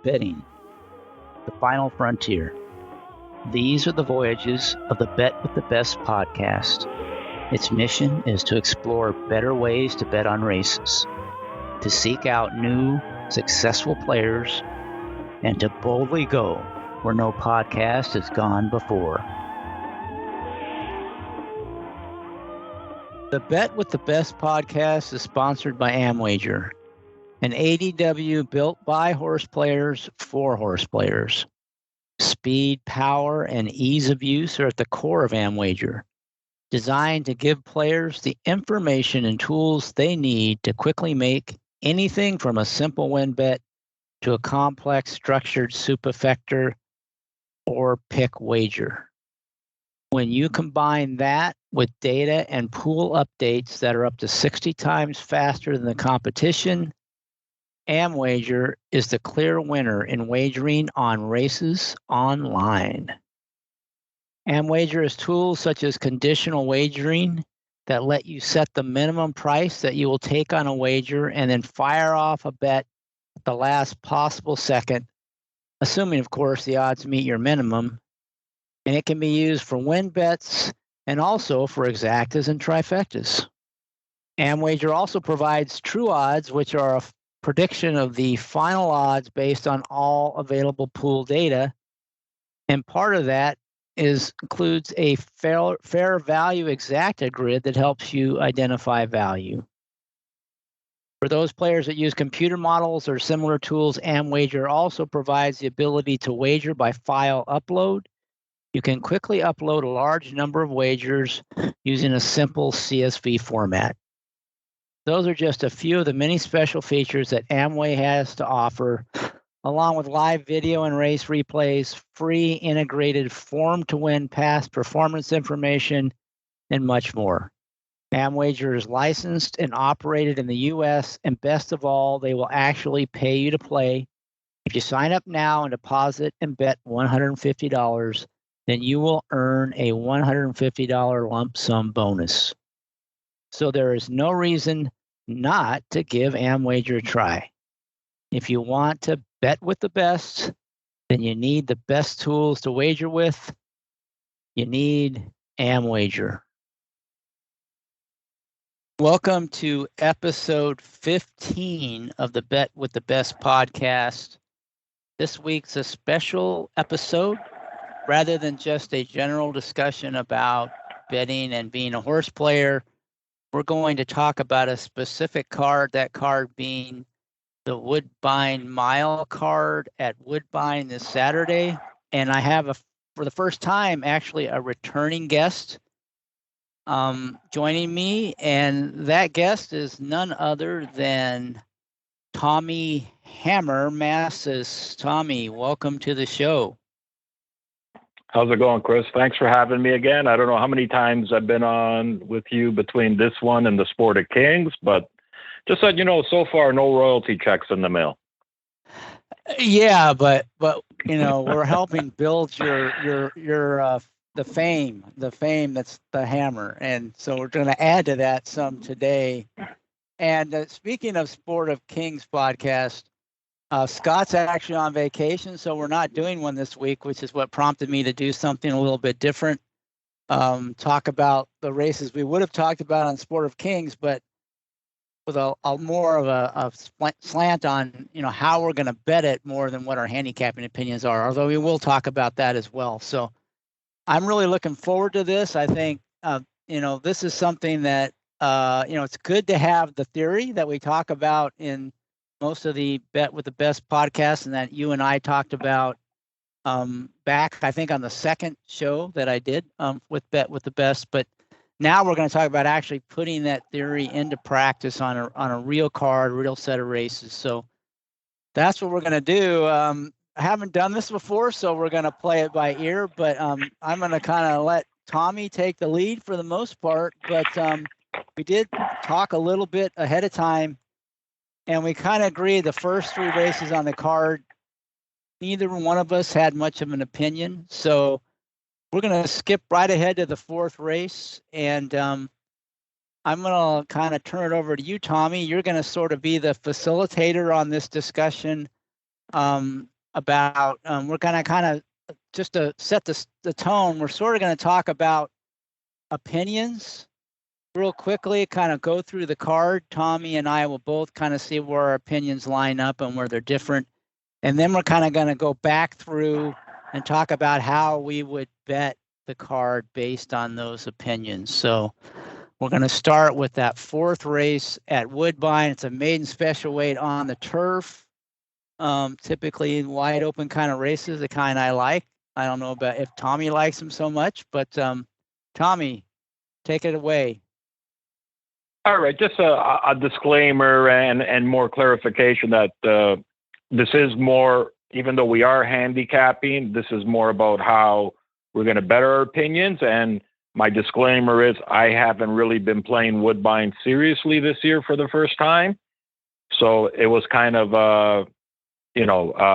Betting, the final frontier. These are the voyages of the Bet with the Best podcast. Its mission is to explore better ways to bet on races, to seek out new, successful players, and to boldly go where no podcast has gone before. The Bet with the Best podcast is sponsored by Amwager, an ADW built by horse players for horse players. Speed, power, and ease of use are at the core of Amwager, designed to give players the information and tools they need to quickly make anything from a simple win bet to a complex structured superfecta or pick wager. When you combine that with data and pool updates that are up to 60 times faster than the competition, Amwager is the clear winner in wagering on races online. Amwager has tools such as conditional wagering that let you set the minimum price that you will take on a wager and then fire off a bet at the last possible second, assuming, of course, the odds meet your minimum. And it can be used for win bets and also for exactas and trifectas. Amwager also provides true odds, which are a prediction of the final odds based on all available pool data. And part of that includes a fair value exacta grid that helps you identify value. For those players that use computer models or similar tools, Amwager also provides the ability to wager by file upload. You can quickly upload a large number of wagers using a simple CSV format. Those are just a few of the many special features that Amway has to offer, along with live video and race replays, free integrated form-to-win past performance information, and much more. Amwager is licensed and operated in the U.S., and best of all, they will actually pay you to play. If you sign up now and deposit and bet $150, then you will earn a $150 lump sum bonus. So there is no reason not to give Amwager a try. If you want to bet with the best, then you need the best tools to wager with. You need Amwager. Welcome to episode 15 of the Bet with the Best podcast. This week's a special episode. Rather than just a general discussion about betting and being a horse player, we're going to talk about a specific card, that card being the Woodbine Mile card at Woodbine this Saturday. And I have, for the first time, actually a returning guest joining me. And that guest is none other than Tommy Hammer Massis. Tommy, welcome to the show. How's it going, Chris? Thanks for having me again. I don't know how many times I've been on with you between this one and the Sport of Kings, but just so you know, so far, no royalty checks in the mail. Yeah, but you know, we're helping build your the fame that's the Hammer, and so we're going to add to that some today. And speaking of Sport of Kings podcast, Scott's actually on vacation, so we're not doing one this week, which is what prompted me to do something a little bit different. Talk about the races we would have talked about on Sport of Kings, but with a more of a slant on, you know, how we're going to bet it more than what our handicapping opinions are, although we will talk about that as well. So I'm really looking forward to this. I think, you know, this is something that, you know, it's good to have the theory that we talk about in most of the Bet with the Best podcasts, and that you and I talked about back, I think, on the second show that I did with Bet with the Best. But now we're going to talk about actually putting that theory into practice on a real card, real set of races. So that's what we're going to do. I haven't done this before, so we're going to play it by ear. But I'm going to kind of let Tommy take the lead for the most part. But we did talk a little bit ahead of time, and we kind of agreed the first three races on the card, neither one of us had much of an opinion. So we're going to skip right ahead to the fourth race. And I'm going to kind of turn it over to you, Tommy. You're going to sort of be the facilitator on this discussion about, we're going to kind of, just to set the tone, we're sort of going to talk about opinions real quickly, kind of go through the card. Tommy and I will both kind of see where our opinions line up and where they're different. And then we're kind of going to go back through and talk about how we would bet the card based on those opinions. So we're going to start with that 4th race at Woodbine. It's a maiden special weight on the turf. Typically wide open kind of races, the kind I like. I don't know about if Tommy likes them so much, but Tommy, take it away. All right, just a disclaimer and more clarification that this is more, even though we are handicapping, this is more about how we're going to bet our opinions. And my disclaimer is I haven't really been playing Woodbine seriously this year for the first time. So it was kind of,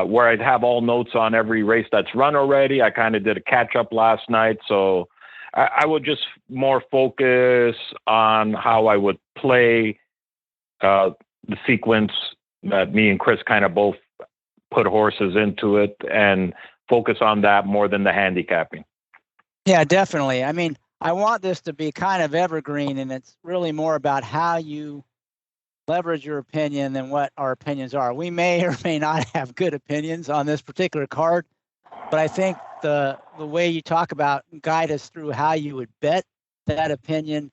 where I'd have all notes on every race that's run already. I kind of did a catch up last night. So I would just more focus on how I would play the sequence that me and Chris kind of both put horses into it, and focus on that more than the handicapping. Yeah, definitely. I mean, I want this to be kind of evergreen, and it's really more about how you leverage your opinion than what our opinions are. We may or may not have good opinions on this particular card, but I think the way you talk about, guide us through how you would bet that opinion,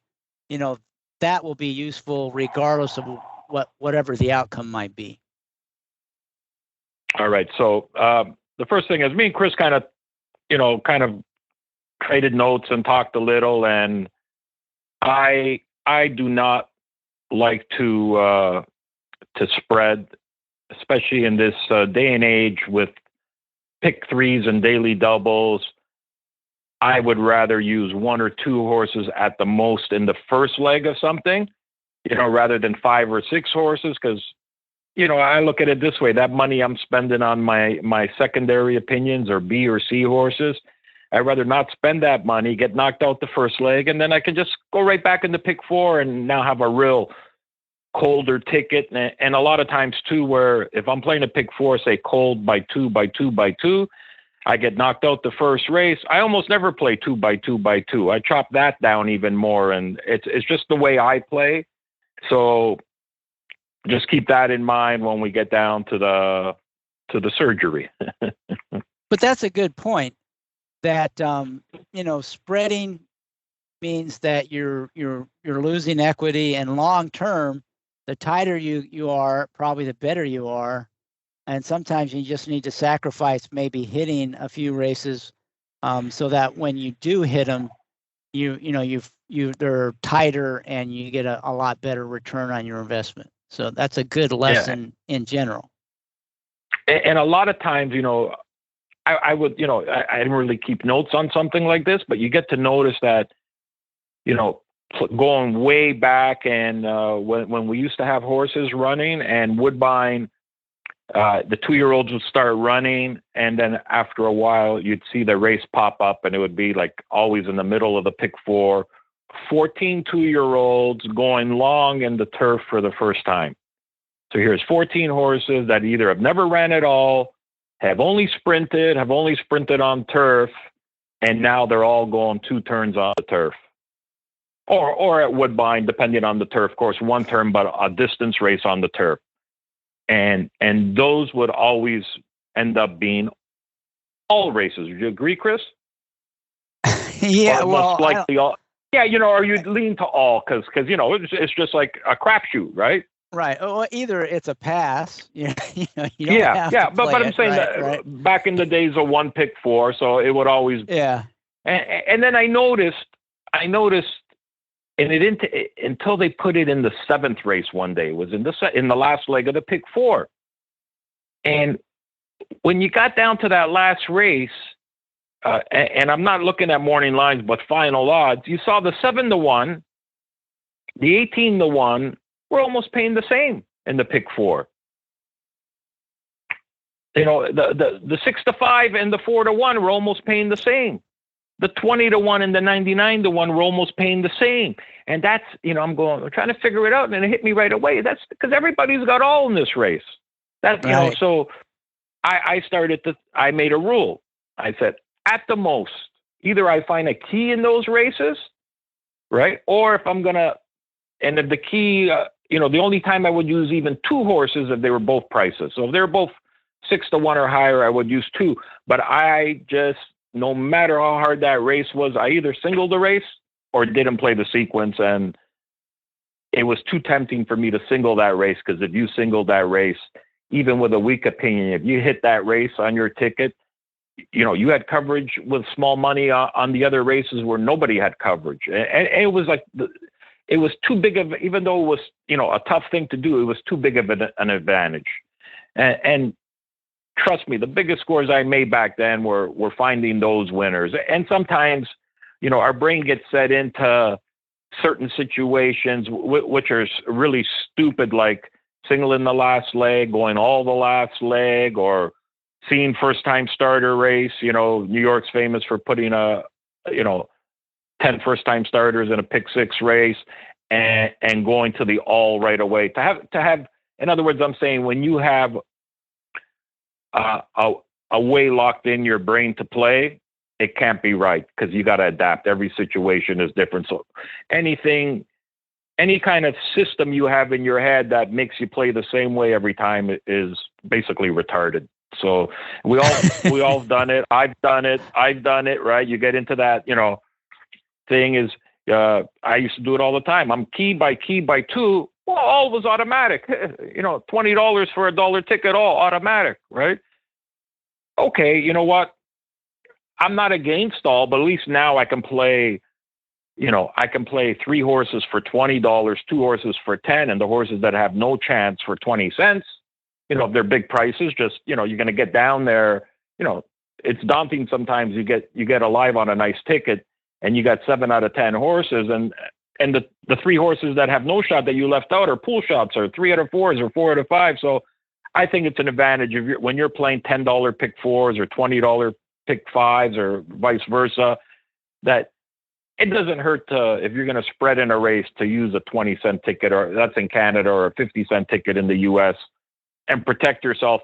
that will be useful regardless of whatever the outcome might be. All right. So the first thing is me and Chris kind of traded notes and talked a little, and I do not like to spread, especially in this day and age with pick 3s and daily doubles. I would rather use 1 or 2 horses at the most in the first leg of something, rather than 5 or 6 horses. Because, I look at it this way, that money I'm spending on my secondary opinions or B or C horses, I'd rather not spend that money, get knocked out the first leg, and then I can just go right back into pick 4 and now have a real colder ticket. And a lot of times too, where if I'm playing a pick 4, say cold by 2 by 2 by 2, I get knocked out the first race. I almost never play 2 by 2 by 2. I chop that down even more, and it's just the way I play. So just keep that in mind when we get down to the surgery. But that's a good point. That spreading means that you're losing equity, and long term, the tighter you are, probably the better you are. And sometimes you just need to sacrifice maybe hitting a few races, so that when you do hit them, they're tighter and you get a lot better return on your investment. So that's a good lesson in general. And a lot of times, I would, I didn't really keep notes on something like this, but you get to notice that, going way back, and when we used to have horses running and Woodbine, the 2-year-olds would start running, and then after a while you'd see the race pop up, and it would be like always in the middle of the pick 4, 14 2-year-olds going long in the turf for the first time. So here's 14 horses that either have never ran at all, have only sprinted on turf, and now they're all going 2 turns on the turf. Or at Woodbine, depending on the turf course, 1 turn, but a distance race on the turf. And those would always end up being all races. Would you agree, Chris? Yeah, well, likely all. Yeah, or you lean to all because it's just like a crapshoot, right? Right. Well, either it's a pass. You don't have to play but I'm saying that back in the days of 1 pick 4, so it would always. Yeah. And then I noticed, and it didn't until they put it in the 7th race one day. It was in the last leg of the pick 4, and when you got down to that last race, and I'm not looking at morning lines, but final odds, you saw the 7-1, the 18-1. We're almost paying the same in the pick 4. The 6-5 and the 4-1 were almost paying the same. The 20-1 and the 99-1 were almost paying the same. And that's, I'm trying to figure it out, and it hit me right away. That's because everybody's got all in this race. So I made a rule. I said, at the most, either I find a key in those races, right? Or if I'm going to, and if the key, the only time I would use even two horses if they were both prices. So if they're both 6-1 or higher, I would use two. But I just, no matter how hard that race was, I either singled the race or didn't play the sequence. And it was too tempting for me to single that race, because if you singled that race, even with a weak opinion, if you hit that race on your ticket, you had coverage with small money on the other races where nobody had coverage. And it was like, it was too big of, even though it was, a tough thing to do, it was too big of an advantage. And trust me, the biggest scores I made back then were finding those winners. And sometimes, our brain gets set into certain situations which are really stupid, like singling the last leg, going all the last leg, or seeing first-time starter race. New York's famous for putting 10 first-time starters in a pick six race and going to the all right away. To have, in other words, I'm saying when you have a way locked in your brain to play, it can't be right, because you got to adapt. Every situation is different. So any kind of system you have in your head that makes you play the same way every time is basically retarded. So we all done it. I've done it, right? You get into that, thing is, I used to do it all the time. I'm key by two. Well, all was automatic. $20 for a $1 ticket, all automatic, right? Okay, you know what? I'm not against all, but at least now I can play, I can play 3 horses for $20, 2 horses for 10, and the horses that have no chance for 20 cents. If they're big prices, just, you're going to get down there. It's daunting sometimes. You get alive on a nice ticket and you got 7 out of 10 horses, and the 3 horses that have no shot that you left out are pool shots, or 3 out of 4s or 4 out of 5. So I think it's an advantage when you're playing $10 pick 4s or $20 pick 5s or vice versa, that it doesn't hurt if you're going to spread in a race, to use a 20-cent ticket, or that's in Canada, or a 50-cent ticket in the US, and protect yourself.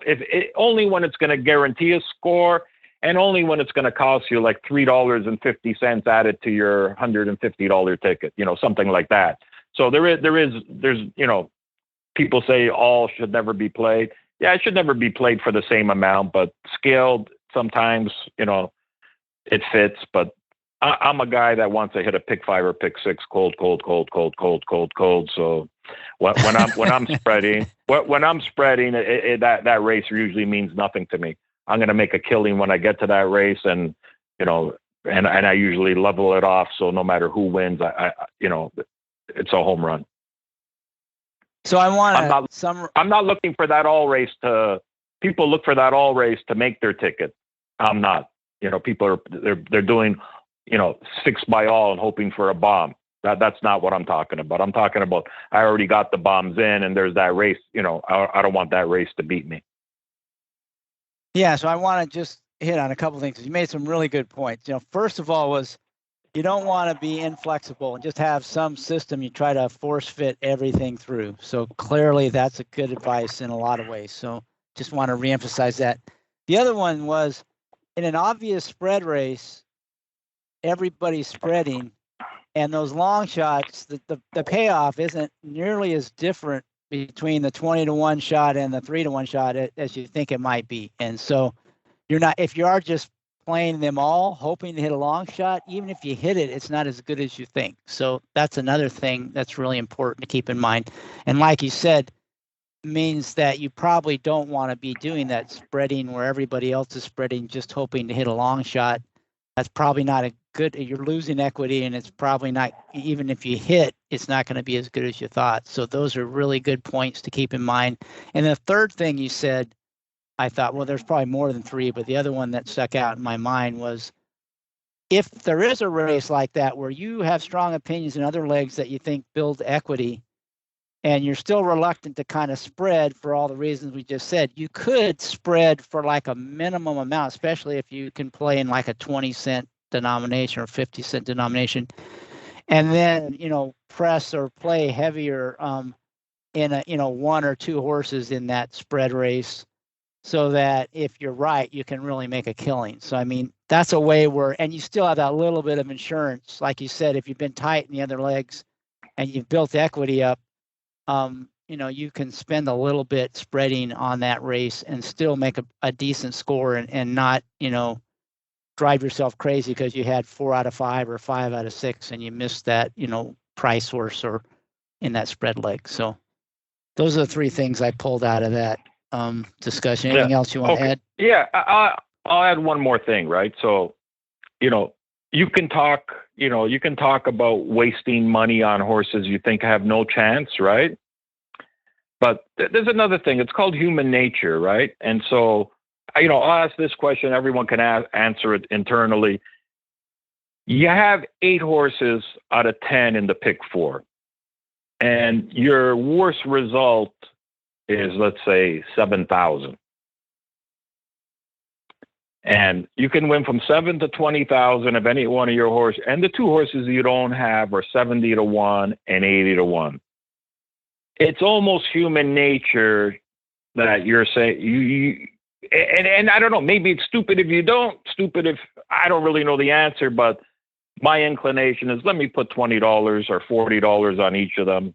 Only when it's going to guarantee a score, and only when it's going to cost you like $3.50 added to your $150 ticket, something like that. So there's people say all should never be played. Yeah, it should never be played for the same amount, but scaled sometimes, it fits. But I'm a guy that wants to hit a pick 5 or pick 6 cold. So when I'm spreading, that race usually means nothing to me. I'm going to make a killing when I get to that race, and I usually level it off. So no matter who wins, it's a home run. So I'm not looking for that all race people look for that all race to make their ticket. I'm not. People they're doing 6 by all and hoping for a bomb. That's not what I'm talking about. I'm talking about, I already got the bombs in, and there's that race. I don't want that race to beat me. Yeah, so I want to just hit on a couple of things. You made some really good points. First of all was, you don't want to be inflexible and just have some system you try to force fit everything through. So clearly that's a good advice in a lot of ways. So just want to reemphasize that. The other one was, in an obvious spread race, everybody's spreading, and those long shots, the payoff isn't nearly as different between the 20-1 shot and the 3-1 shot as you think it might be. And so if you are just playing them all, hoping to hit a long shot, even if you hit it, it's not as good as you think. So that's another thing that's really important to keep in mind. And like you said, means that you probably don't want to be doing that spreading where everybody else is spreading, just hoping to hit a long shot. That's probably not a good, you're losing equity, and it's probably not, even if you hit, it's not going to be as good as you thought. So those are really good points to keep in mind. And the third thing you said, I thought, well, there's probably more than 3, but the other one that stuck out in my mind was, if there is a race like that where you have strong opinions in other legs that you think build equity, and you're still reluctant to kind of spread for all the reasons we just said, you could spread for like a minimum amount, especially if you can play in like a 20-cent denomination or 50-cent denomination, and then, press or play heavier in a, 1 or 2 horses in that spread race. so that if you're right, you can really make a killing. So, I mean, that's a way where, and you still have that little bit of insurance. Like you said, if you've been tight in the other legs and you've built equity up, you can spend a little bit spreading on that race and still make a decent score and not, drive yourself crazy because you had 4 out of 5 or 5 out of 6 and you missed that, price horse or in that spread leg. So those are the 3 things I pulled out of that discussion. Anything else you want to add? Yeah, I'll add one more thing, right? So, you can talk about wasting money on horses you think have no chance, right? But there's another thing. It's called human nature, right? And so, I'll ask this question. Everyone can answer it internally. You have 8 horses out of 10 in the pick 4, and your worst result is, let's say, 7,000. And you can win from 7 to 20,000 of any one of your horses. And the 2 horses you don't have are 70 to 1 and 80 to 1. It's almost human nature that you're saying and I don't know, maybe it's stupid if you don't, stupid if I don't really know the answer, but my inclination is let me put $20 or $40 on each of them.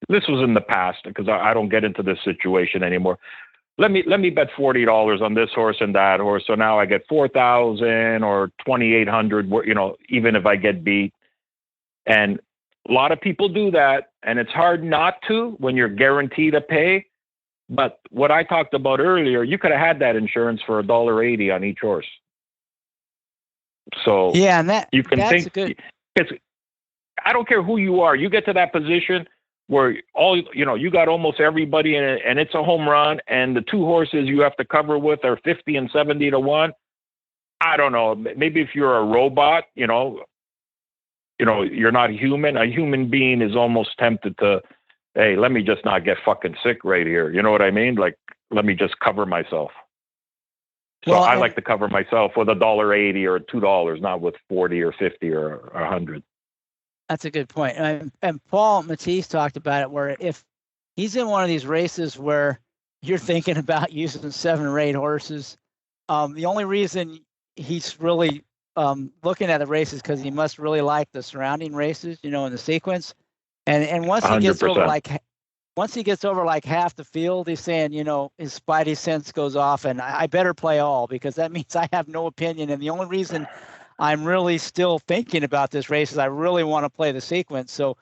This was in the past because I don't get into this situation anymore. Let me bet $40 on this horse and that horse. So now I get 4,000 or 2,800, even if I get beat. And a lot of people do that, and it's hard not to when you're guaranteed to pay. But what I talked about earlier, you could have had that insurance for $1.80 on each horse. So yeah, and you can that's think good. I don't care who you are. You get to that position where you got almost everybody in it, and it's a home run, and the 2 horses you have to cover with are 50 and 70 to 1. I don't know. Maybe if you're a robot, you're not human. A human being is almost tempted to, hey, let me just not get fucking sick right here. You know what I mean? Like, let me just cover myself. So I like to cover myself with $1.80 or $2, not with 40 or 50 or 100. That's a good point. And Paul Matisse talked about it, where if he's in one of these races where you're thinking about using 7 or 8 horses, the only reason he's really looking at the races because he must really like the surrounding races, in the sequence. And once he gets 100%. over like half the field, he's saying, his spidey sense goes off, and I better play all because that means I have no opinion. And the only reason I'm really still thinking about this race is I really want to play the sequence. So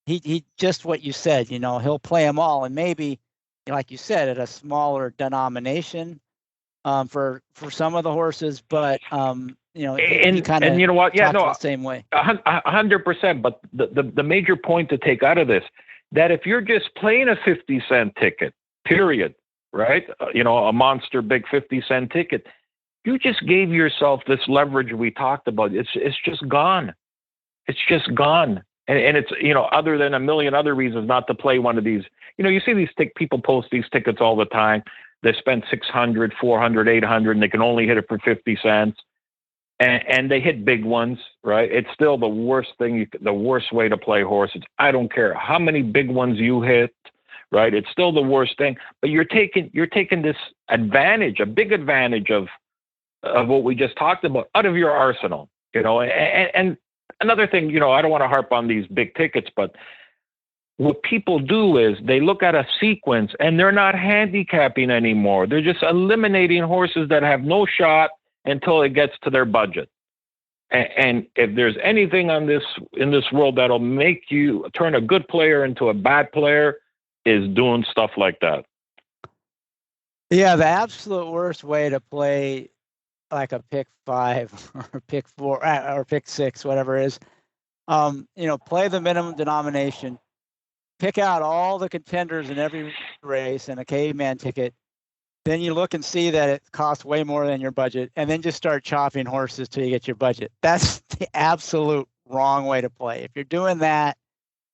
he just what you said, he'll play them all, and maybe, like you said, at a smaller denomination for some of the horses, but and you know what? Yeah, no, the same way. 100%. But the major point to take out of this, that if you're just playing a 50-cent ticket, period, right? A monster big 50-cent ticket, you just gave yourself this leverage we talked about. It's just gone. It's just gone. And it's, other than a million other reasons not to play one of these, you see these people post these tickets all the time. They spend 600, 400, 800, and they can only hit it for 50 cents. And they hit big ones, right? It's still the worst thing, the worst way to play horses. I don't care how many big ones you hit, right? It's still the worst thing. But you're taking this advantage, a big advantage of what we just talked about, out of your arsenal, And another thing, I don't want to harp on these big tickets, but what people do is they look at a sequence and they're not handicapping anymore. They're just eliminating horses that have no shot until it gets to their budget. And if there's anything in this world that'll make you turn a good player into a bad player, is doing stuff like that. Yeah, the absolute worst way to play like a pick 5 or pick 4 or pick 6, whatever it is, play the minimum denomination, pick out all the contenders in every race in a caveman ticket. Then you look and see that it costs way more than your budget, and then just start chopping horses till you get your budget. That's the absolute wrong way to play. If you're doing that,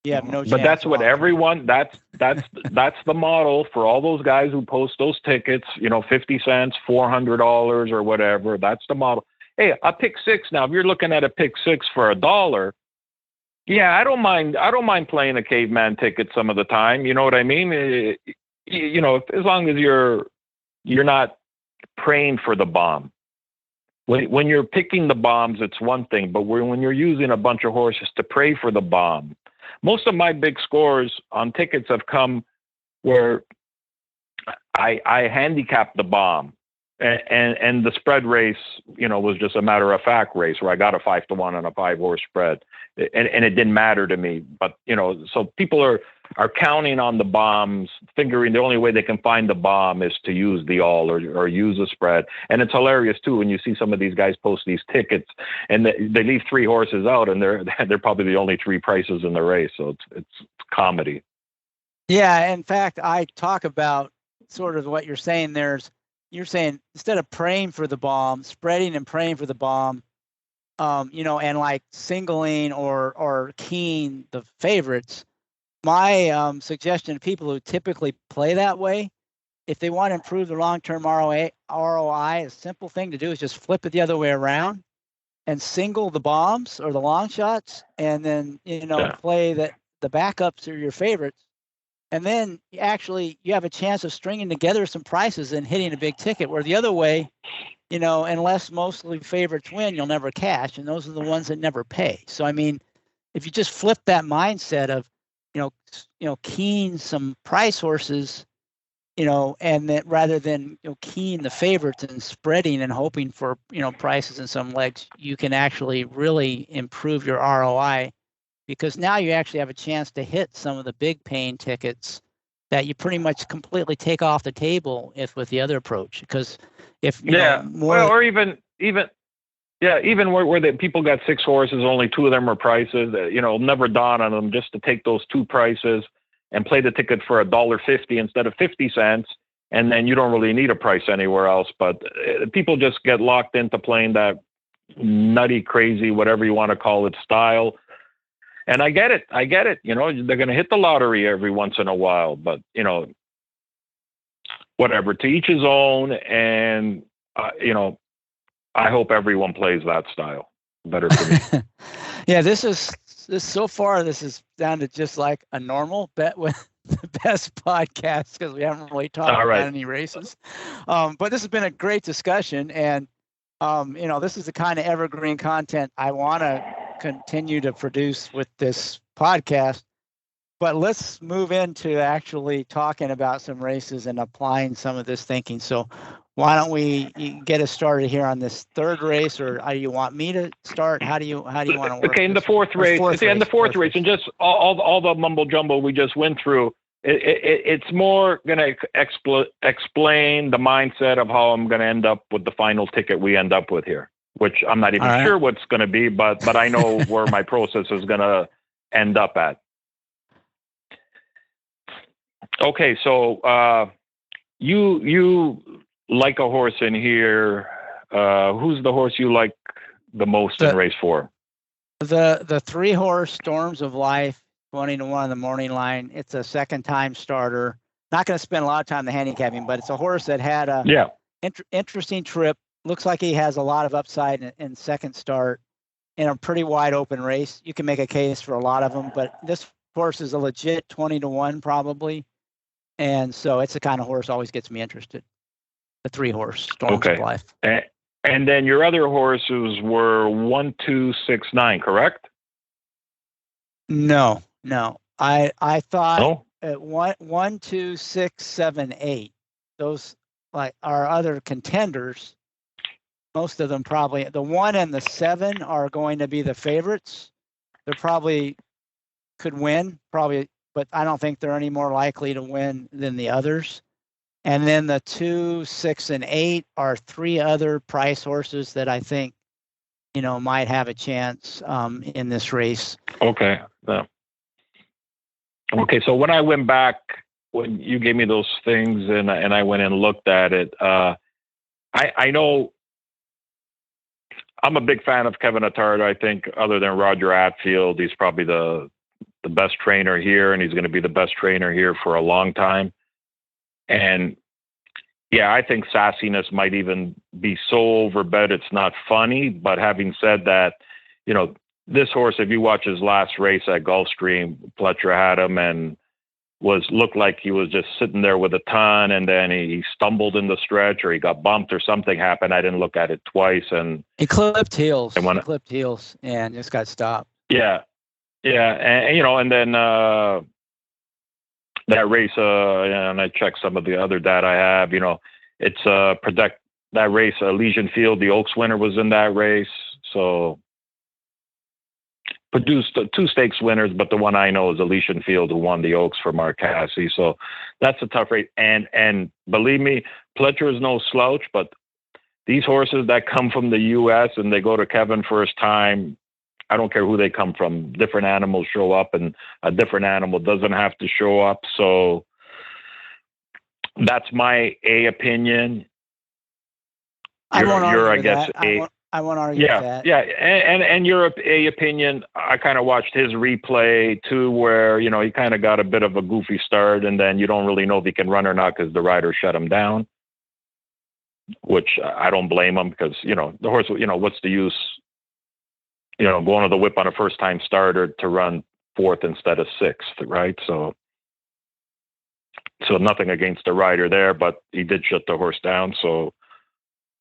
you have no chance. But that's what everyone, that's the model for all those guys who post those tickets, 50 cents, $400 or whatever. That's the model. Hey, a pick 6 now, if you're looking at a pick 6 for $1, yeah, I don't mind playing a caveman ticket some of the time. You know what I mean? As long as you're you're not praying for the bomb. When you're picking the bombs, it's one thing, but when you're using a bunch of horses to pray for the bomb, most of my big scores on tickets have come where I handicapped the bomb, and the spread race, was just a matter of fact race where I got a 5-1 on a 5-horse spread, and it didn't matter to me. But so people are counting on the bombs, figuring the only way they can find the bomb is to use the all or use a spread. And it's hilarious too when you see some of these guys post these tickets and they leave 3 horses out, and they're probably the only 3 prices in the race. So it's comedy. Yeah, in fact, I talk about sort of what you're saying. You're saying instead of praying for the bomb, spreading and praying for the bomb, and like singling or keying the favorites. My suggestion to people who typically play that way, if they want to improve their long-term ROI, a simple thing to do is just flip it the other way around and single the bombs or the long shots, and then play the backups or your favorites. And then you have a chance of stringing together some prices and hitting a big ticket, where the other way, unless mostly favorites win, you'll never cash. And those are the ones that never pay. So, I mean, if you just flip that mindset of, keying some price horses, and that rather than keying the favorites and spreading and hoping for, prices in some legs, you can actually really improve your ROI. Because now you actually have a chance to hit some of the big paying tickets that you pretty much completely take off the table with the other approach. Because if or even where the people got 6 horses, only 2 of them are prices. Never dawn on them just to take those 2 prices and play the ticket for $1.50 instead of 50 cents, and then you don't really need a price anywhere else. But people just get locked into playing that nutty, crazy, whatever you want to call it, style. And I get it. They're going to hit the lottery every once in a while, but whatever, to each his own. And, I hope everyone plays that style. Better for me. Yeah, this is so far. This is down to just like a normal bet with the best podcast, because we haven't really talked about any races. But this has been a great discussion, and this is the kind of evergreen content I want to continue to produce with this podcast. But let's move into actually talking about some races and applying some of this thinking. So why don't we get us started here on this 3rd race, or do you want me to start? How do you want to work? Okay, in the 4th race, the 4th race, and just all the mumbo jumbo we just went through. It's more going to explain the mindset of how I'm going to end up with the final ticket we end up with here, which I'm not even sure what's going to be, but I know where my process is going to end up at. Okay, so you like a horse in here. Who's the horse you like the most in race 4? The 3-horse Storms of Life, 20-1 on the morning line. It's a 2nd-time starter. Not going to spend a lot of time in the handicapping, but it's a horse that had a interesting trip. Looks like he has a lot of upside in second start in a pretty wide open race. You can make a case for a lot of them, but this horse is a legit 20-1 probably. And so it's the kind of horse always gets me interested. The 3-horse Storms of Life. And then your other horses were 1, 2, 6, 9, correct? No. I thought at 1, 2, 6, 7, 8. Those like are other contenders. Most of them probably. The 1 and the 7 are going to be the favorites. They probably could win, but I don't think they're any more likely to win than the others. And then the 2, 6, and 8 are 3 other price horses that I think, might have a chance in this race. Okay. Yeah. Okay. So when I went back, when you gave me those things and I went and looked at it, I know I'm a big fan of Kevin Attard. I think other than Roger Atfield, he's probably the best trainer here, and he's going to be the best trainer here for a long time. And yeah, I think sassiness might even be so overbet it's not funny. But having said that, this horse, if you watch his last race at Gulfstream, Pletcher had him, and looked like he was just sitting there with a ton, and then he stumbled in the stretch, or he got bumped, or something happened. I didn't look at it twice, and he clipped heels. And just got stopped. Yeah, and then that race, and I checked some of the other data I have. It's that race, Elysian Field. The Oaks winner was in that race, so. Produced 2 stakes winners, but the one I know is Elysian Field, who won the Oaks for Mark Casse. So that's a tough race. And believe me, Pletcher is no slouch, but these horses that come from the U.S. and they go to Kevin first time, I don't care who they come from. Different animals show up, and a different animal doesn't have to show up. So that's my opinion. I won't argue with that. Yeah. And your opinion, I kind of watched his replay too, where, he kind of got a bit of a goofy start, and then you don't really know if he can run or not because the rider shut him down, which I don't blame him, because, the horse, what's the use, going to the whip on a first time starter to run 4th instead of 6th, right? So nothing against the rider there, but he did shut the horse down. So,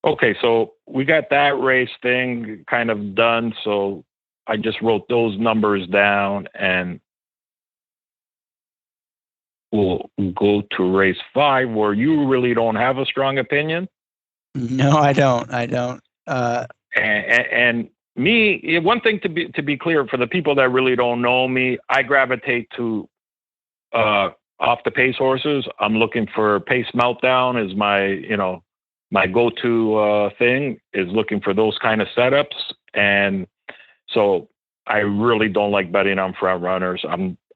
okay, so we got that race thing kind of done. So I just wrote those numbers down, and we'll go to race 5, where you really don't have a strong opinion. No, I don't. And me, one thing to be clear, for the people that really don't know me, I gravitate to off the pace horses. I'm looking for Pace Meltdown is my go-to thing, is looking for those kind of setups. And so I really don't like betting on front runners.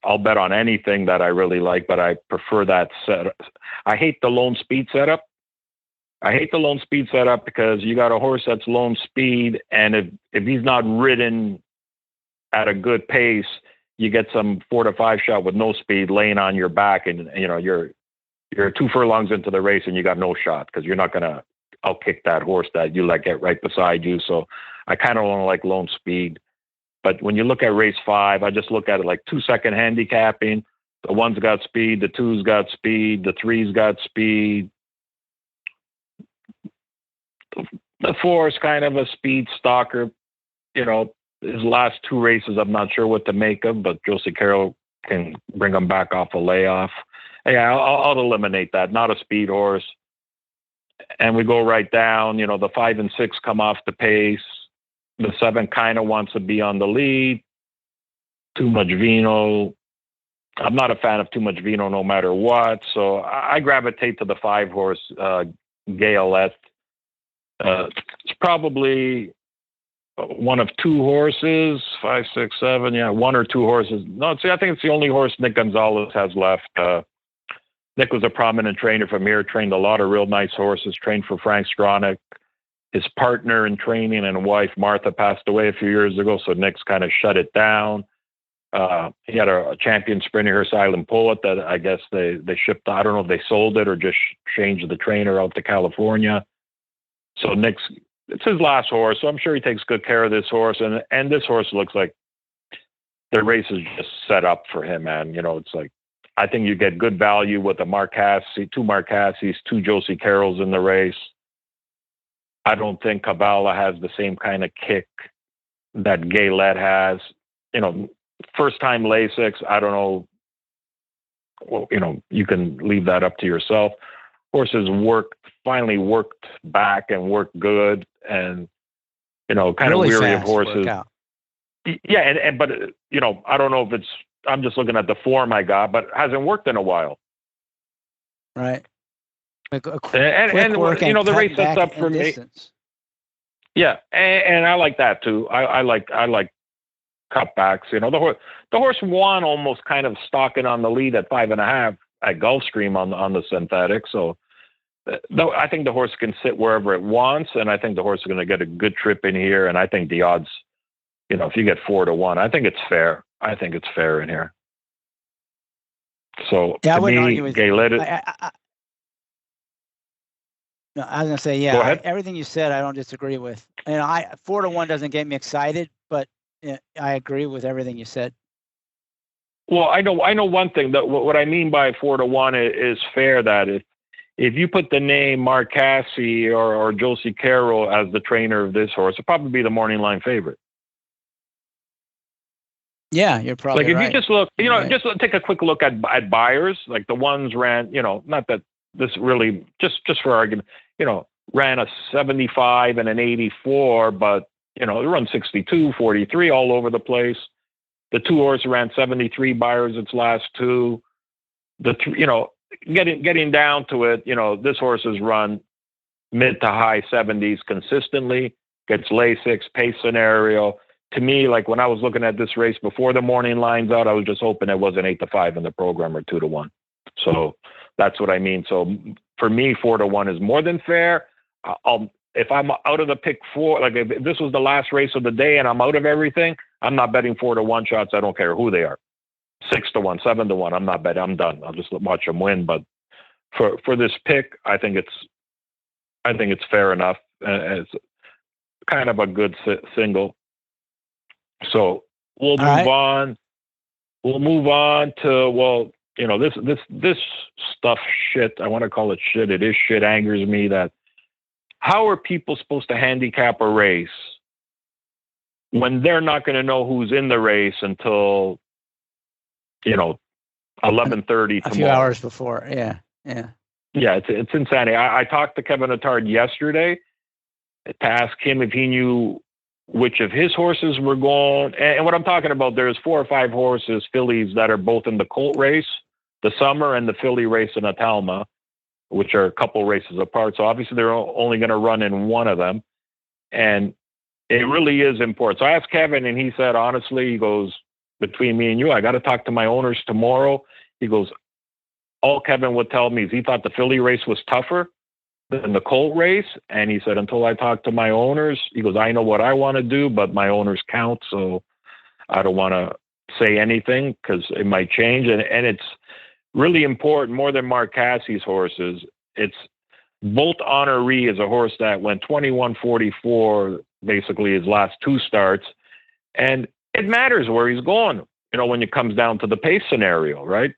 I'll bet on anything that I really like, but I prefer that setup. I hate the lone speed setup. Because you got a horse that's lone speed, and if he's not ridden at a good pace, you get some 4 to 5 shot with no speed laying on your back, and you're 2 furlongs into the race and you got no shot, because you're not going to outkick that horse that you let get right beside you. So I kind of don't like lone speed. But when you look at race 5, I just look at it like 2-second handicapping. The 1's got speed, the 2's got speed, the 3's got speed. The 4 is kind of a speed stalker. His last 2 races, I'm not sure what to make of, but Josie Carroll can bring him back off a layoff. Yeah, I'll eliminate that. Not a speed horse. And we go right down. The 5 and 6 come off the pace. The 7 kind of wants to be on the lead. Too Much Vino. I'm not a fan of Too Much Vino no matter what. So I gravitate to the 5 horse, Gaelette. It's probably one of 2 horses, 5, 6, 7. Yeah, 1 or 2 horses. No, see, I think it's the only horse Nick Gonzalez has left. Nick was a prominent trainer from here, trained a lot of real nice horses, trained for Frank Stronach. His partner in training and wife, Martha, passed away a few years ago, so Nick's kind of shut it down. He had a champion sprinter here, Silent Poet, that I guess they shipped. I don't know if they sold it or just changed the trainer out to California. So it's his last horse, so I'm sure he takes good care of this horse. And this horse looks like the race is just set up for him, man. It's like, I think you get good value with the 2 Mark Casses, 2 Josie Carrolls in the race. I don't think Cabala has the same kind of kick that Gaelette has. First time Lasix, I don't know. Well, you can leave that up to yourself. Horses finally worked back and worked good, and kind really of weary of horses. Yeah, but I don't know if it's. I'm just looking at the form I got, but it hasn't worked in a while. Right. And the race sets up for me. Distance. Yeah, and I like that too. I like cutbacks. The horse won almost kind of stalking on the lead at 5.5 at Gulfstream on the synthetic. So I think the horse can sit wherever it wants, and I think the horse is going to get a good trip in here. And I think the odds, if you get 4-1, I think it's fair. I think it's fair in here. So yeah, to me, Gaelette. No, I was going to say, everything you said, I don't disagree with. 4-1 doesn't get me excited, but I agree with everything you said. Well, I know one thing. That what I mean by 4-1 is fair. That if you put the name Mark Casse or Josie Carroll as the trainer of this horse, it'll probably be the morning line favorite. Yeah, you're probably like if right. you just look, Right. just take a quick look at buyers. Like the ones ran, not that this really just for argument, ran a 75 and an 84, but they run 62, 43 all over the place. The two horses ran 73 buyers its last two. Getting down to it, this horse has run mid to high 70s consistently, gets Lasix, pace scenario. To me, like when I was looking at this race before the morning lines out, I was just hoping it wasn't 8-5 in the program or 2-1. So that's what I mean. So for me, 4-1 is more than fair. If I'm out of the pick four, like if this was the last race of the day and I'm out of everything, I'm not betting 4-1 shots. I don't care who they are. 6-1, 7-1. I'm not betting. I'm done. I'll just watch them win. But for this pick, I think it's fair enough. It's kind of a good single. So we'll move on. We'll move on to this stuff shit. I want to call it shit. It is shit. Angers me that. How are people supposed to handicap a race when they're not going to know who's in the race until 11:30 tomorrow? A few hours before. Yeah. It's insanity. I talked to Kevin Attard yesterday to ask him if he knew which of his horses were going. And what I'm talking about, there's 4 or 5 horses, fillies, that are both in the colt race, the summer, and the filly race in Atalma, which are a couple races apart. So obviously they're only going to run in one of them. And it really is important. So I asked Kevin, and he said, honestly, he goes, between me and you, I got to talk to my owners tomorrow. He goes, all Kevin would tell me is he thought the filly race was tougher than the colt race. And he said, until I talk to my owners, he goes, I know what I want to do, but my owners count. So I don't want to say anything because it might change. And it's really important, more than Mark Casse's horses. It's Bolt Honoree is a horse that went 21-44, basically his last 2 starts. And it matters where he's going, when it comes down to the pace scenario, right?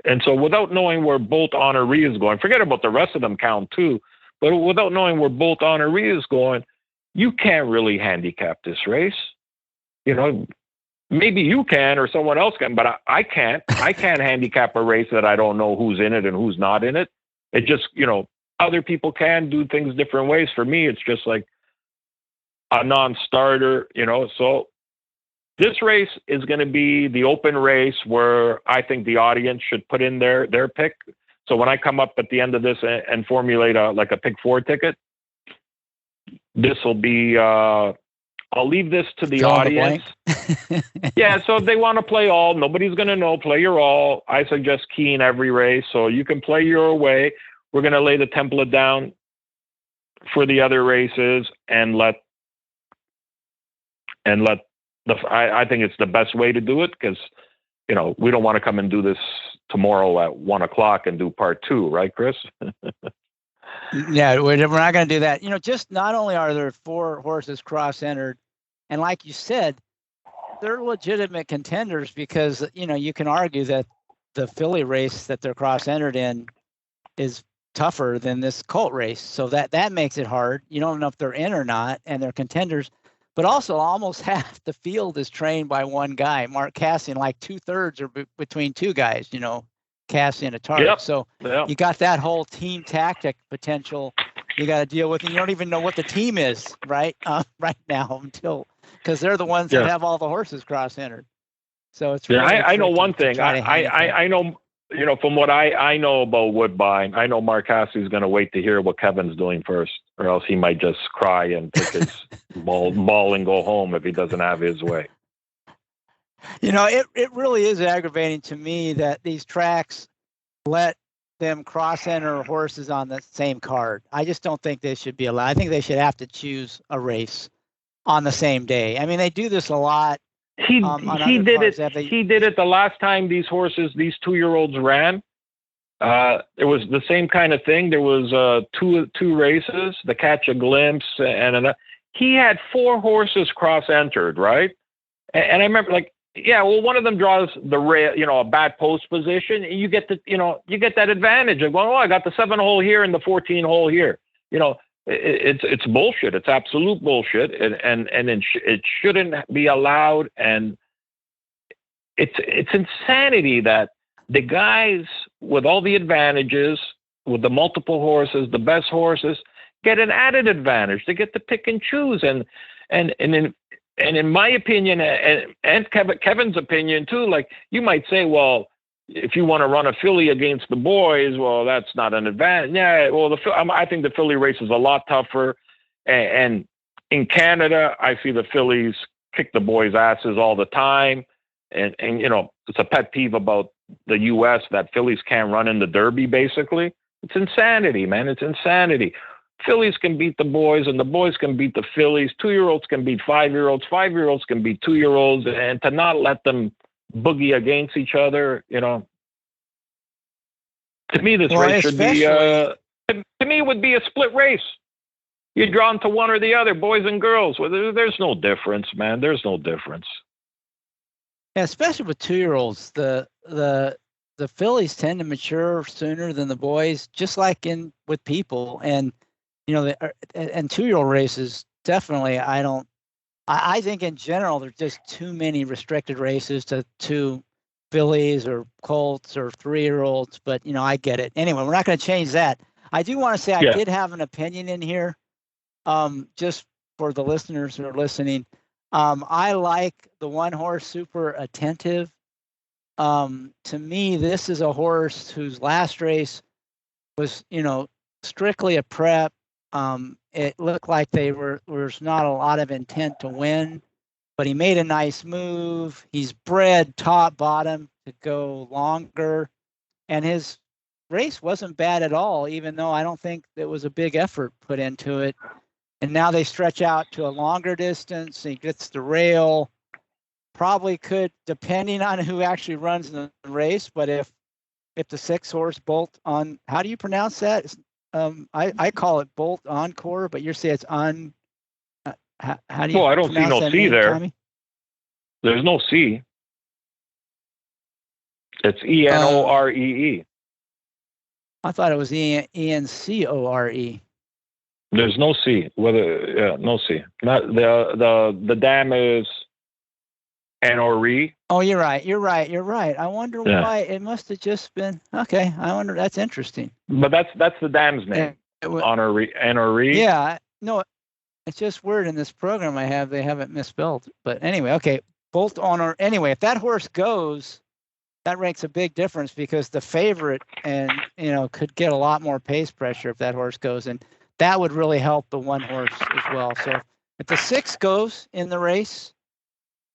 And so without knowing where Bolt Honoree is going, forget about the rest of them count too, but without knowing where Bolt Honoree is going, you can't really handicap this race. Maybe you can or someone else can, but I can't. I can't handicap a race that I don't know who's in it and who's not in it. It just, other people can do things different ways. For me, it's just like a non-starter, so this race is going to be the open race where I think the audience should put in their pick. So when I come up at the end of this and formulate a pick 4 ticket, this will be, I'll leave this to the audience. Yeah. So if they want to play all, nobody's going to know, play your all. I suggest keying every race. So you can play your way. We're going to lay the template down for the other races and let I think it's the best way to do it because, we don't want to come and do this tomorrow at 1:00 and do part 2, right, Chris? Yeah, we're not going to do that. Just not only are there 4 horses cross-entered, and like you said, they're legitimate contenders because, you can argue that the filly race that they're cross-entered in is tougher than this colt race. So that makes it hard. You don't know if they're in or not, and they're contenders. But also almost half the field is trained by one guy, Mark Casse, and like 2/3 are between 2 guys, Casse and Attard. Yep. So Yep. You got that whole team tactic potential you got to deal with, and you don't even know what the team is right now because they're the ones that have all the horses cross-entered. So it's really I know one thing. I know, from what I know about Woodbine, I know Mark Casse is going to wait to hear what Kevin's doing first, or else he might just cry and take his ball and go home if he doesn't have his way. It really is aggravating to me that these tracks let them cross-enter horses on the same card. I just don't think they should be allowed. I think they should have to choose a race on the same day. I mean, they do this a lot. He did it the last time these 2-year-olds ran. It was the same kind of thing. There was two races, the Catch a Glimpse, and he had 4 horses cross-entered, right? And I remember, Yeah, well, one of them draws the rail, a bad post position, and you get that advantage of going, oh, I got the 7-hole here and the 14-hole here. It's bullshit. It's absolute bullshit, and it shouldn't be allowed. And it's insanity that the guys with all the advantages, with the multiple horses, the best horses, get an added advantage. They get to pick and choose, and in my opinion, and Kevin's opinion too, like you might say, well, if you want to run a filly against the boys, well, that's not an advantage. Yeah, well, I think the filly race is a lot tougher, and in Canada, I see the fillies kick the boys' asses all the time, and it's a pet peeve about the U.S. that fillies can't run in the Derby. Basically, it's insanity, man. It's insanity. Fillies can beat the boys, and the boys can beat the fillies. 2-year-olds can beat 5-year-olds. 5-year-olds can beat 2-year-olds, and to not let them boogie against each other, to me, this race should be. To me, it would be a split race. You're drawn to one or the other, boys and girls. Well, there's no difference, man. There's no difference. Yeah, especially with 2-year-olds, the fillies tend to mature sooner than the boys, just like with people. And and 2-year-old races, definitely, I think in general, there's just too many restricted races to fillies or colts or 3-year-olds, but, I get it. Anyway, we're not going to change that. I do want to say I did have an opinion in here, just for the listeners who are listening. I like the 1-horse Super Attentive. To me, this is a horse whose last race was, strictly a prep. It looked like was not a lot of intent to win, but he made a nice move. He's bred top bottom to go longer, and his race wasn't bad at all, even though I don't think there was a big effort put into it. And now they stretch out to a longer distance. He gets the rail. Probably could, depending on who actually runs the race, but if the 6-horse Bolt on, how do you pronounce that? I call it Bolt Encore, but you say it's on. How do you? Well, I don't see no C there. Tommy? There's no C. It's ENOREE. I thought it was ENCORE. There's no C. No C. Not the dam is NORE. Oh, you're right. I wonder why it must have just been okay. I wonder. That's interesting. But that's the dam's name. NORE. Yeah. No, it's just weird in this program they haven't misspelled. But anyway, okay. Bolt on or anyway, if that horse goes, that makes a big difference because the favorite and could get a lot more pace pressure if that horse goes, and that would really help the 1-horse as well. So if the 6 goes in the race,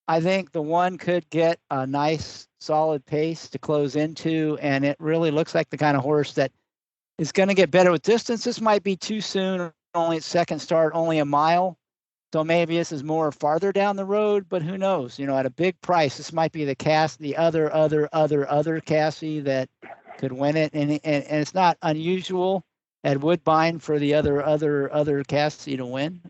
I think the 1 could get a nice solid pace to close into, and it really looks like the kind of horse that is going to get better with distance. This might be too soon, only its second start, only a mile. So maybe this is more farther down the road, but who knows? At a big price, this might be the other Cassie that could win it, and it's not unusual at Woodbine for the other Cassie to win.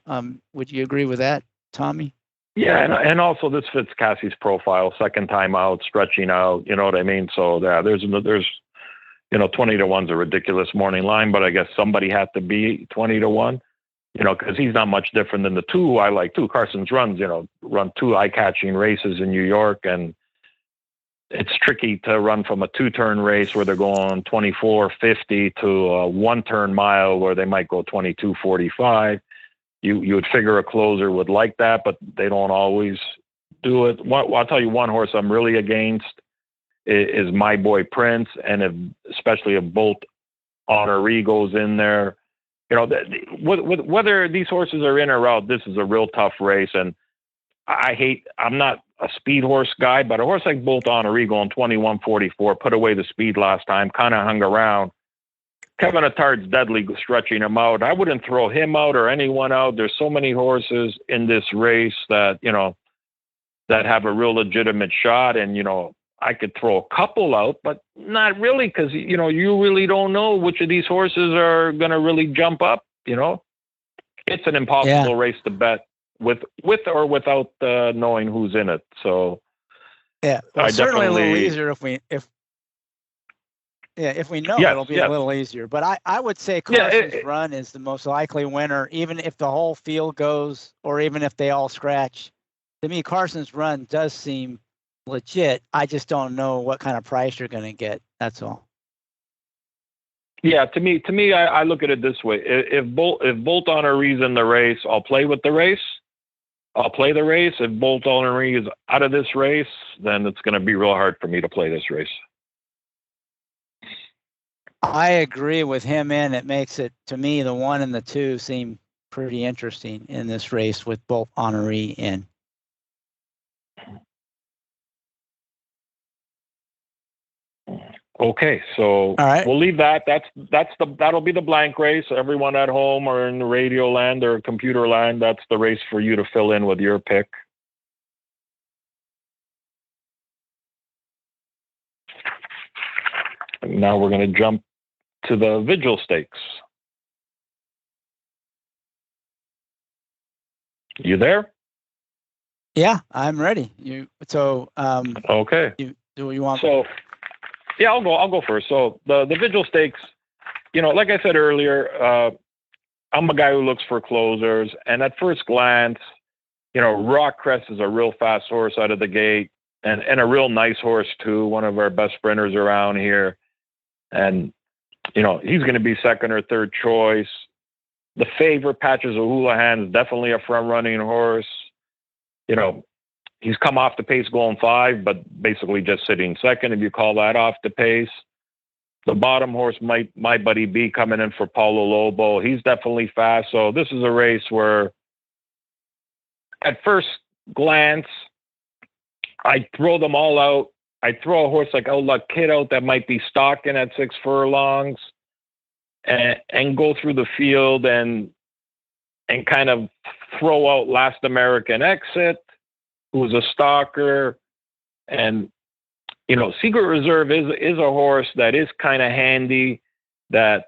Would you agree with that, Tommy? Yeah, and also this fits Cassie's profile, second time out, stretching out, you know what I mean? So there's 20 to 1's a ridiculous morning line, but I guess somebody had to be 20 to 1, because he's not much different than the 2 I like too. Carson's run 2 eye-catching races in New York, and it's tricky to run from a 2-turn race where they're going 24.50 to a 1-turn mile where they might go 22.45. You would figure a closer would like that, but they don't always do it. I'll tell you one horse I'm really against is My Boy Prince, and especially if Bolt Honoree goes in there. Whether these horses are in or out, this is a real tough race, and I'm not a speed horse guy, but a horse like Bolt Honoree going 21.44, put away the speed last time, kind of hung around. Kevin Attard's deadly stretching him out. I wouldn't throw him out or anyone out. There's so many horses in this race that, that have a real legitimate shot. And, I could throw a couple out, but not really, because, you really don't know which of these horses are going to really jump up, It's an impossible race to bet with or without knowing who's in it. So, Yeah, well, I certainly a little definitely, easier if we know yes, it'll be a yes. little easier. But I would say Yeah, Carson's run is the most likely winner, even if the whole field goes or even if they all scratch. To me, Carson's run does seem legit. I just don't know what kind of price you're going to get. That's all. yeah. To me, I look at it this way: if Bolt Honoré in the race, I'll play with the race. I'll play the race. If Bolt Honoré is out of this race, then it's going to be real hard for me to play this race. I agree with him, and it makes it, to me, the 1 and the 2 seem pretty interesting in this race with Bolt Honoré in. Okay, so all right, we'll leave that. That'll be the blank race. Everyone at home or in the radio land or computer land, that's the race for you to fill in with your pick. And now we're going to jump to the Vigil Stakes. You there? Yeah, I'm ready. Okay. Do you want? So, yeah, I'll go first. So the Vigil Stakes, like I said earlier, I'm a guy who looks for closers, and at first glance, Rockcrest is a real fast horse out of the gate, and a real nice horse too. One of our best sprinters around here, and he's going to be second or third choice. The favorite, Patches O'Houlihan, is definitely a front-running horse. He's come off the pace going 5, but basically just sitting second, if you call that off the pace. The bottom horse, My Buddy B, coming in for Paulo Lobo. He's definitely fast. So this is a race where, at first glance, I throw them all out. I throw a horse like Outluck Kid out that might be stalking at 6 furlongs and go through the field and kind of throw out Last American Exit, who's a stalker. And, Secret Reserve is a horse that is kind of handy, that,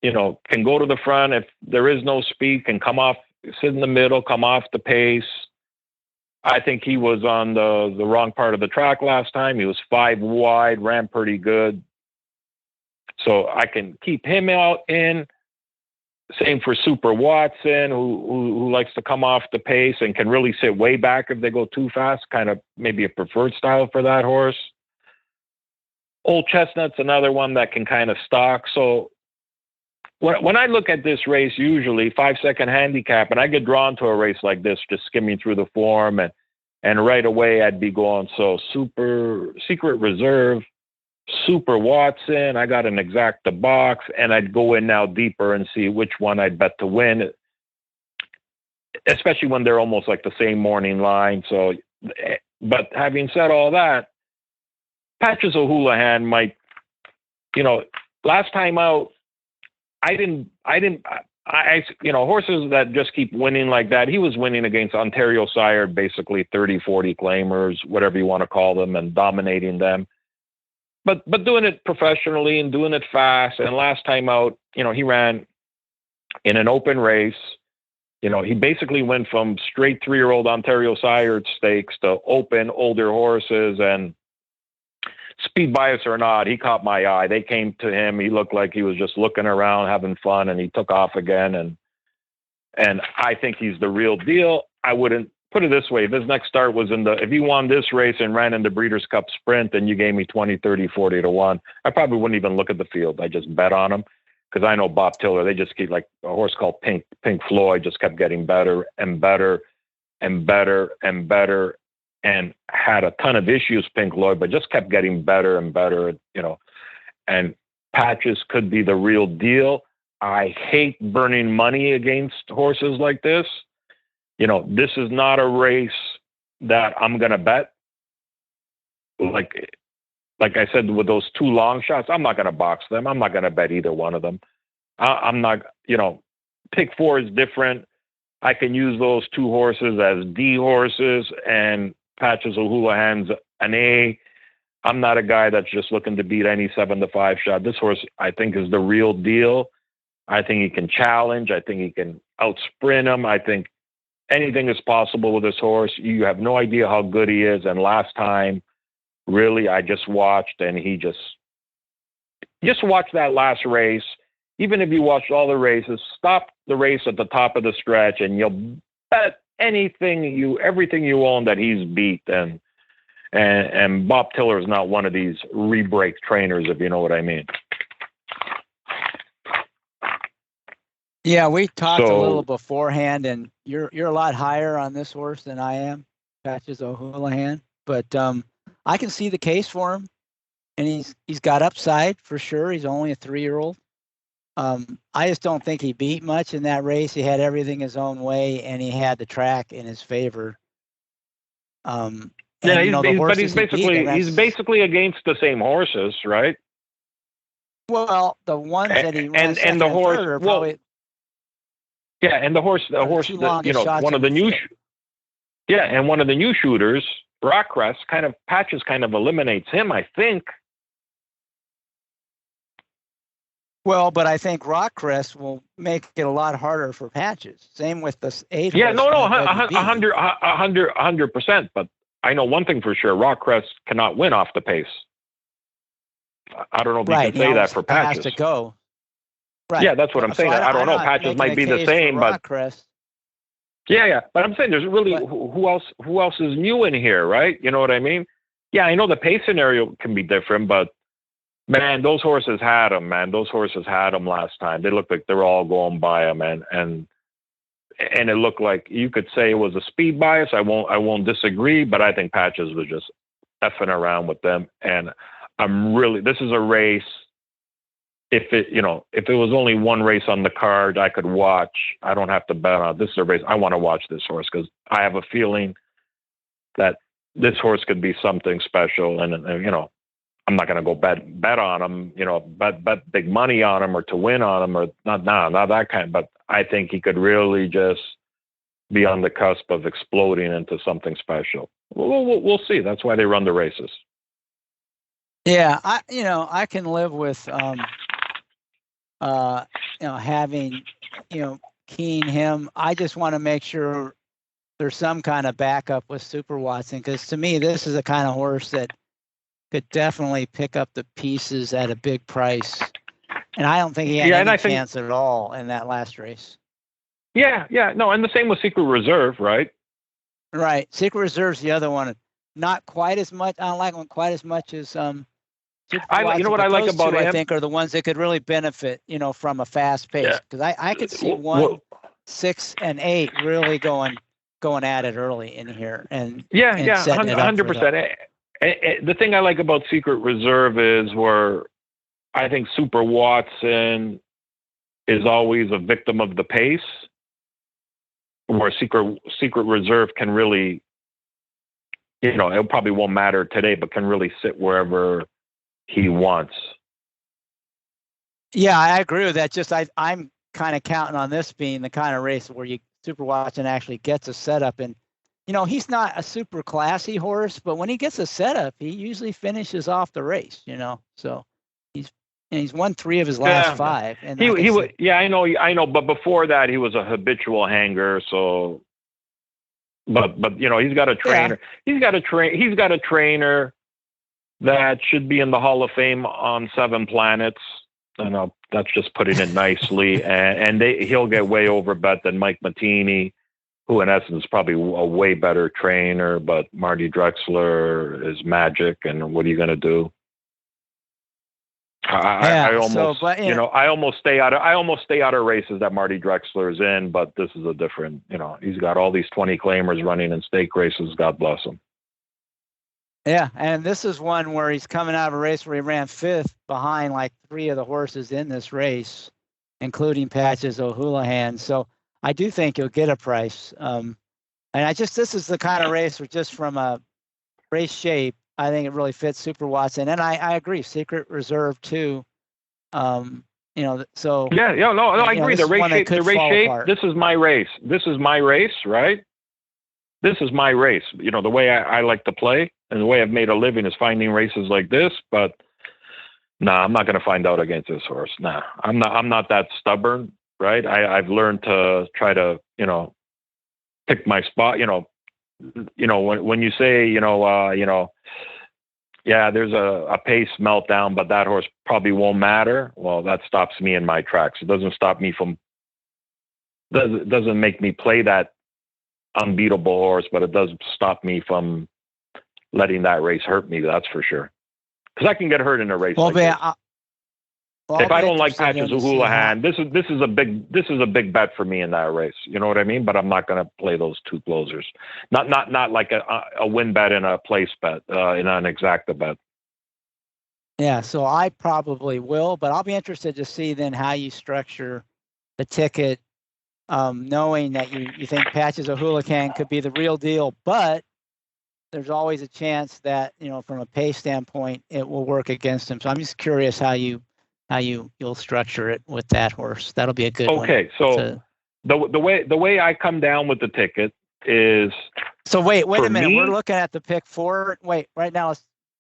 can go to the front if there is no speed, can come off, sit in the middle, come off the pace. I think he was on the wrong part of the track last time. He was 5 wide, ran pretty good. So I can keep him out in. Same for Super Watson, who likes to come off the pace and can really sit way back if they go too fast, kind of maybe a preferred style for that horse. Old Chestnut's another one that can kind of stalk. So when I look at this race, usually 5-second handicap, and I get drawn to a race like this, just skimming through the form, and right away I'd be going, so Secret Reserve, Super Watson, I got an exacta box, and I'd go in now deeper and see which one I'd bet to win, especially when they're almost like the same morning line. So, but having said all that, Patches O'Houlihan might, last time out, horses that just keep winning like that. He was winning against Ontario sired, basically 30, 40 claimers, whatever you want to call them, and dominating them. But doing it professionally and doing it fast. And last time out, he ran in an open race. He basically went from straight 3-year-old Ontario sired stakes to open older horses, and speed bias or not, he caught my eye. They came to him. He looked like he was just looking around, having fun, and he took off again. And I think he's the real deal. I wouldn't put it this way. If his next start was if he won this race and ran in the Breeders' Cup Sprint and you gave me 20, 30, 40 to 1, I probably wouldn't even look at the field. I just bet on him, because I know Bob Tiller, they just keep, like a horse called Pink Floyd, just kept getting better and better and better and better. And had a ton of issues, Pink Floyd, but just kept getting better and better, and Patches could be the real deal. I hate burning money against horses like this. This is not a race that I'm going to bet. Like I said, with those 2 long shots, I'm not going to box them. I'm not going to bet either one of them. I'm not, pick 4 is different. I can use those 2 horses as D horses, and Patches O'Houlihan's an A. I'm not a guy that's just looking to beat any 7-5 shot. This horse, I think, is the real deal. I think he can challenge. I think he can outsprint him. I think anything is possible with this horse. You have no idea how good he is. And last time, really, I just watched, and he just watch that last race. Even if you watched all the races, stop the race at the top of the stretch, and you'll bet everything you own that he's beat. And Bob Tiller is not one of these re-break trainers, if you know what I mean. Yeah, we talked a little beforehand, and you're a lot higher on this horse than I am, Patches O'Houlihan. But I can see the case for him, and he's got upside for sure. He's only a 3-year-old. I just don't think he beat much in that race. He had everything his own way, and he had the track in his favor. Yeah, he's basically against the same horses, right? Well, the ones that he ran and the horse are probably. Yeah, and the horse, one of the new, and one of the new shooters, Rockcrest, Patches kind of eliminates him, I think. Well, but I think Rockcrest will make it a lot harder for Patches. Same with the 8. Yeah, no, 100%. But I know one thing for sure: Rockcrest cannot win off the pace. I don't know if you can say that for Patches. Has to go. Right. Yeah, that's what I'm saying. I don't know. Patches might be the same, but yeah. But I'm saying there's really who else is new in here, right? You know what I mean? Yeah, I know the pace scenario can be different, but man, those horses had him. Man, those horses had him last time. They looked like they were all going by him, and it looked like you could say it was a speed bias. I won't disagree, but I think Patches was just effing around with them. And this is a race. If it was only one race on the card, I could watch. I don't have to bet on it. This is a race I want to watch this horse because I have a feeling that this horse could be something special. And I'm not going to go bet on him, bet big money on him or to win on him or not that kind. But I think he could really just be on the cusp of exploding into something special. We'll see. That's why they run the races. Yeah, I can live with having keying him. I just want to make sure there's some kind of backup with Super Watson, because to me this is the kind of horse that could definitely pick up the pieces at a big price, and I don't think he had any chance at all in that last race. Yeah, no, and the same with Secret Reserve, right? Right, Secret Reserve's the other one. Not quite as much. I don't like one quite as much as what I like about him, I think, are the ones that could really benefit, from a fast pace. Because I could see 1, 6, and 8 really going at it early in here, and 100%. The thing I like about Secret Reserve is where I think Super Watson is always a victim of the pace, where Secret Reserve can really, it probably won't matter today, but can really sit wherever he wants. Yeah, I agree with that. Just I'm kind of counting on this being the kind of race where Super Watson actually gets a setup, and he's not a super classy horse, but when he gets a setup, he usually finishes off the race. So he's won 3 of his last 5. And I know. But before that, he was a habitual hanger. So, but he's got a trainer. Yeah. He's got a trainer that should be in the Hall of Fame on 7 planets. That's just putting it nicely. and he'll get way over bet than Mike Mattini, who in essence is probably a way better trainer, but Marty Drexler is magic. And what are you going to do? I almost stay out of races that Marty Drexler is in, but this is a different, he's got all these 20 claimers running in stake races. God bless him. Yeah, and this is one where he's coming out of a race where he ran 5th behind like 3 of the horses in this race, including Patches O'Houlihan. So I do think he'll get a price. And this is the kind of race where just from a race shape, I think it really fits Super Watson. And I agree, Secret Reserve too. So I agree. The race shape. This is my race. Right? This is my race. The way I like to play and the way I've made a living is finding races like this. But I'm not going to find out against this horse. I'm not that stubborn, right? I've learned to try to, pick my spot. When you say, there's a pace meltdown, but that horse probably won't matter. Well, that stops me in my tracks. It doesn't stop me from, doesn't make me play that unbeatable horse, but it does stop me from letting that race hurt me. That's for sure. Because I can get hurt in a race. Well, like this. If I don't like Patches O'Houlihan, this is a big bet for me in that race. You know what I mean? But I'm not going to play those two closers. Not like a win bet and a place bet, in an exacta bet. Yeah, so I probably will, but I'll be interested to see then how you structure the ticket, knowing that you think Patches O'Houlihan could be the real deal, but there's always a chance that, from a pace standpoint, it will work against him. So I'm just curious how you'll structure it with that horse. That'll be a good one. Okay, so the way I come down with the ticket is. So wait a minute. We're looking at the pick 4. Wait, right now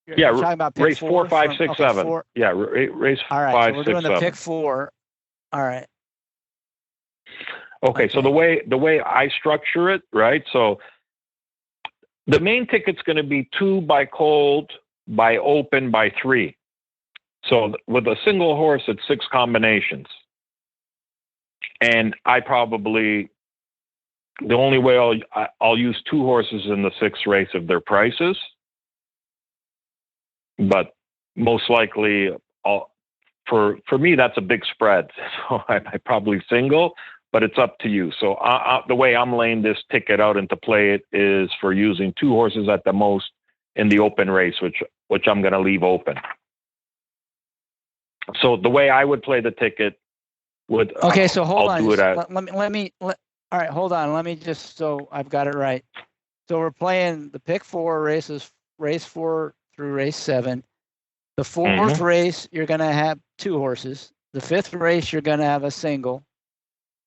you're talking about pick race 4, 5, 6, 7. 4. Yeah, race all right, 5, so we're 6, doing 7. the pick 4. All right. Okay, so the way I structure it, right? So the main ticket's going to be 2 by cold, by open, by 3. So with a single horse, it's 6 combinations. And the only way I'll use 2 horses in the 6th race if they're prices. But most likely, for me, that's a big spread. So I probably single, but it's up to you. So the way I'm laying this ticket out and to play it is for using 2 horses at the most in the open race, which I'm going to leave open. So the way I would play the ticket would. Okay, so hold I'll on. Do it at, all right, hold on. Let me just, so I've got it right. So we're playing the pick 4 races, race 4 through race 7. The 4th race, you're going to have 2 horses. The 5th race, you're going to have a single.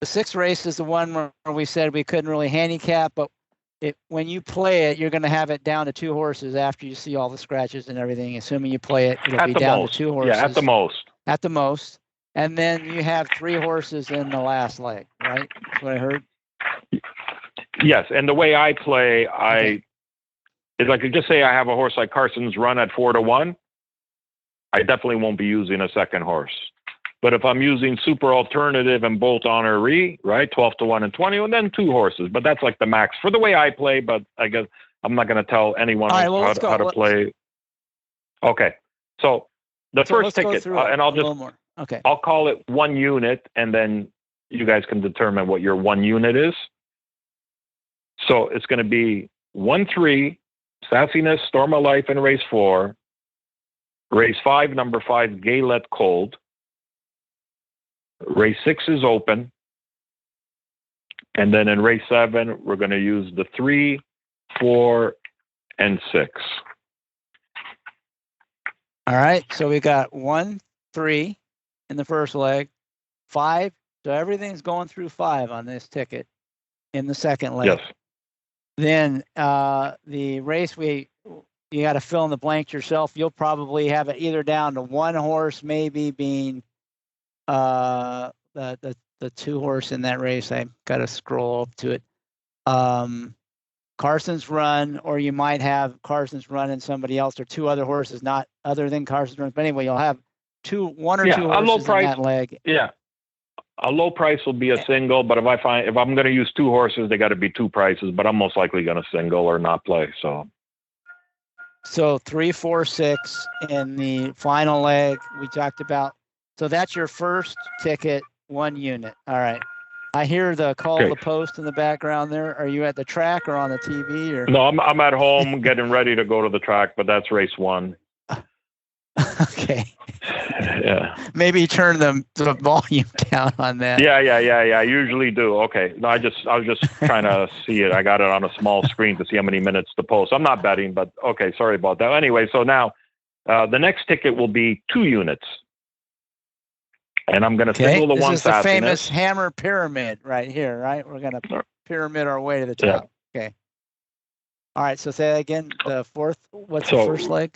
The 6th race is the one where we said we couldn't really handicap, but when you play it, you're going to have it down to 2 horses after you see all the scratches and everything. Assuming you play it, it'll be down to 2 horses. Yeah, at the most. At the most. And then you have 3 horses in the last leg, right? That's what I heard. Yes, and the way I play, is I could just say I have a horse like Carson's Run at 4-1. I definitely won't be using a second horse. But if I'm using Super Alternative and Bolt Honoree, right, 12-1 and 20, and then 2 horses. But that's like the max for the way I play. But I guess I'm not going to tell anyone else how to play. Okay, so the first ticket, and I'll just I'll call it 1 unit, and then you guys can determine what your 1 unit is. So it's going to be 1-3, Sassiness, Storm of Life in race 4. Race 5, number 5, Gaylette Cold. Race 6 is open. And then in race 7, we're going to use the 3, 4, and 6. All right. So we got 1, 3 in the first leg, 5. So everything's going through 5 on this ticket in the second leg. Yes. Then the race you got to fill in the blanks yourself. You'll probably have it either down to 1 horse, maybe being the 2 horse in that race. I got to scroll up to it. Carson's Run, or you might have Carson's Run and somebody else, or 2 other horses, not other than Carson's Run. But anyway, you'll have 1 or 2 horses in that leg. Yeah. A low price will be a single, but if I'm going to use 2 horses, they got to be 2 prices. But I'm most likely going to single or not play. So 3, 4, 6 in the final leg we talked about. So that's your first ticket, 1 unit. All right. I hear the call of the post in the background there. Are you at the track or on the TV? Or? No, I'm at home getting ready to go to the track, but that's race 1. Okay. Yeah. Maybe turn the volume down on that. Yeah. I usually do. Okay. No, I was just trying to see it. I got it on a small screen to see how many minutes to post. I'm not betting, but okay. Sorry about that. Anyway, so now the next ticket will be 2 units. And I'm going to single the 1 This is the Sassiness. famous hammer pyramid right here, right? We're going to pyramid our way to the top. Yeah. Okay. All right. So say that again. The 4th. What's the first leg?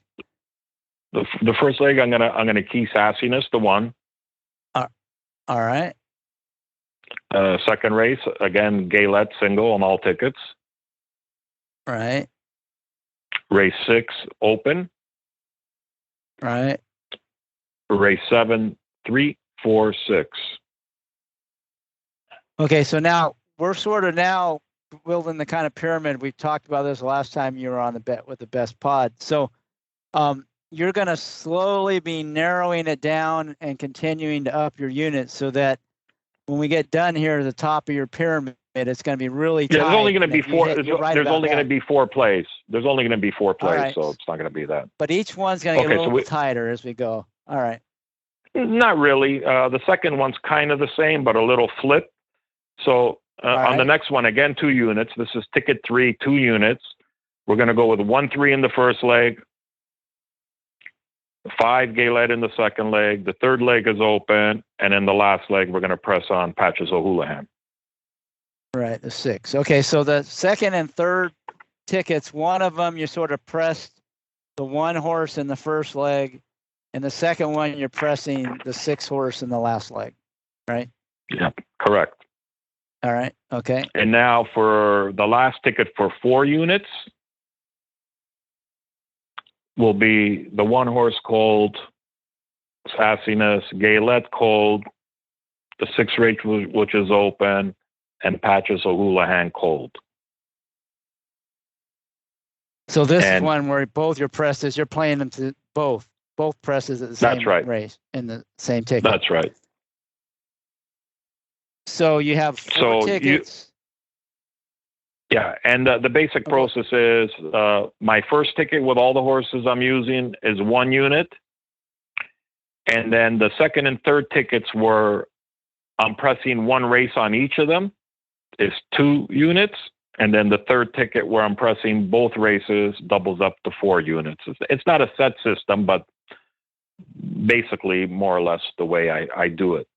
The first leg, I'm gonna key Sassiness, the 1. All right. Second race, again, Gaylette single on all tickets. Right. Race 6, open. Right. Race 7, 3, 4, 6. Okay, so now we're sort of now building the kind of pyramid. We talked about this last time you were on the bet with the best pod. So you're going to slowly be narrowing it down and continuing to up your units so that when we get done here at the top of your pyramid, it's going to be really tight. Yeah, there's only going to be four. There's only going to be 4 plays. There's only going to be 4 plays, right. so it's not going to be that. But each one's going to get a little tighter as we go. All right. Not really. The second one's kind of the same, but a little flip. So on the next one, again, 2 units. This is ticket 3, 2 units. We're going to go with 1-3 in the first leg, 5 Gaylette in the second leg. The third leg is open, and in the last leg, we're going to press on Patches O'Houlihan. Right, the 6. Okay, so the second and third tickets, one of them you sort of pressed the 1 horse in the first leg, and the second one you're pressing the 6 horse in the last leg, right? Yeah, correct. All right, okay. And now for the last ticket for 4 units will be the 1 horse cold, Sassiness, Gaylette cold, the 6 race which is open, and Patches O'Houlihan cold. So this is one where both your presses, you're playing them to both presses at the same race in the same ticket. That's right. So you have 4 tickets. And the basic process is my first ticket with all the horses I'm using is 1 unit. And then the second and third tickets were I'm pressing 1 race on each of them is 2 units. And then the third ticket where I'm pressing both races doubles up to 4 units. It's not a set system, but basically more or less the way I do it.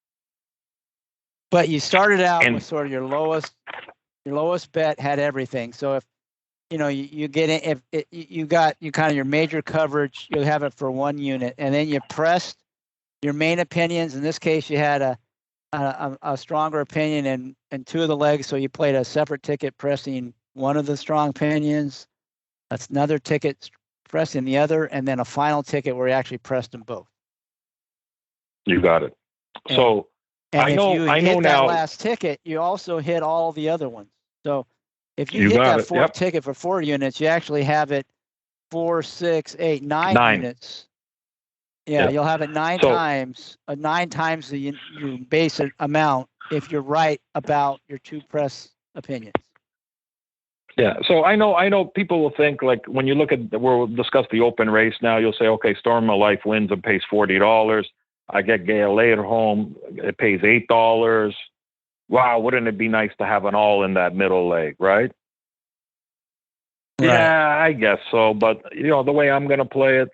But you started out with sort of your lowest bet had everything. So if you get in, if you got kind of your major coverage, you'll have it for 1 unit, and then you pressed your main opinions. In this case, you had a stronger opinion in 2 of the legs, so you played a separate ticket pressing one of the strong opinions. That's another ticket pressing the other, and then a final ticket where you actually pressed them both. You got it. So I know hit now. That last ticket, you also hit all the other ones. So if you hit that 4th ticket for 4 units, you actually have it 4, 6, 8, 9 units. Yeah, you'll have it 9 times. 9 times the base amount if you're right about your 2 press opinions. Yeah, so I know people will think, like, when you look at, we'll discuss the open race now, you'll say, okay, Storm of Life wins and pays $40. I get Gaylette home, it pays $8. Wow, wouldn't it be nice to have an all in that middle leg, right? Yeah, I guess so. But, the way I'm going to play it,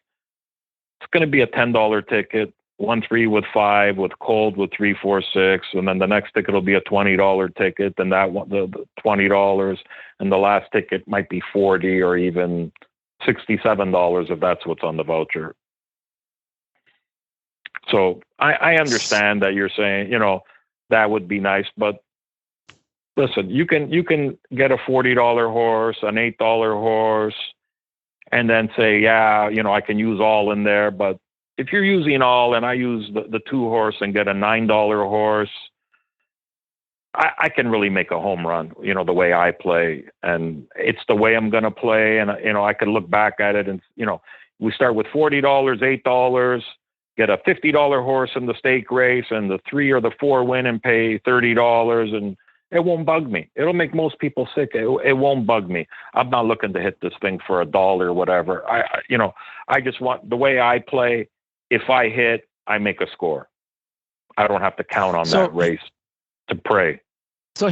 it's going to be a $10 ticket, 1-3 with 5, with cold, with 3, 4, 6. And then the next ticket will be a $20 ticket, and that one, the $20. And the last ticket might be $40 or even $67 if that's what's on the voucher. So I understand that you're saying, that would be nice, but listen, you can get a $40 horse, an $8 horse, and then say, I can use all in there. But if you're using all and I use the 2 horse and get a $9 horse, I can really make a home run, the way I play. And it's the way I'm going to play. And, I can look back at it and, we start with $40, $8, get a $50 horse in the stake race, and the 3 or the 4 win and pay $30, and it won't bug me. It'll make most people sick. It won't bug me. I'm not looking to hit this thing for $1 or whatever. I just want, the way I play, if I hit, I make a score. I don't have to count on that race to pray. So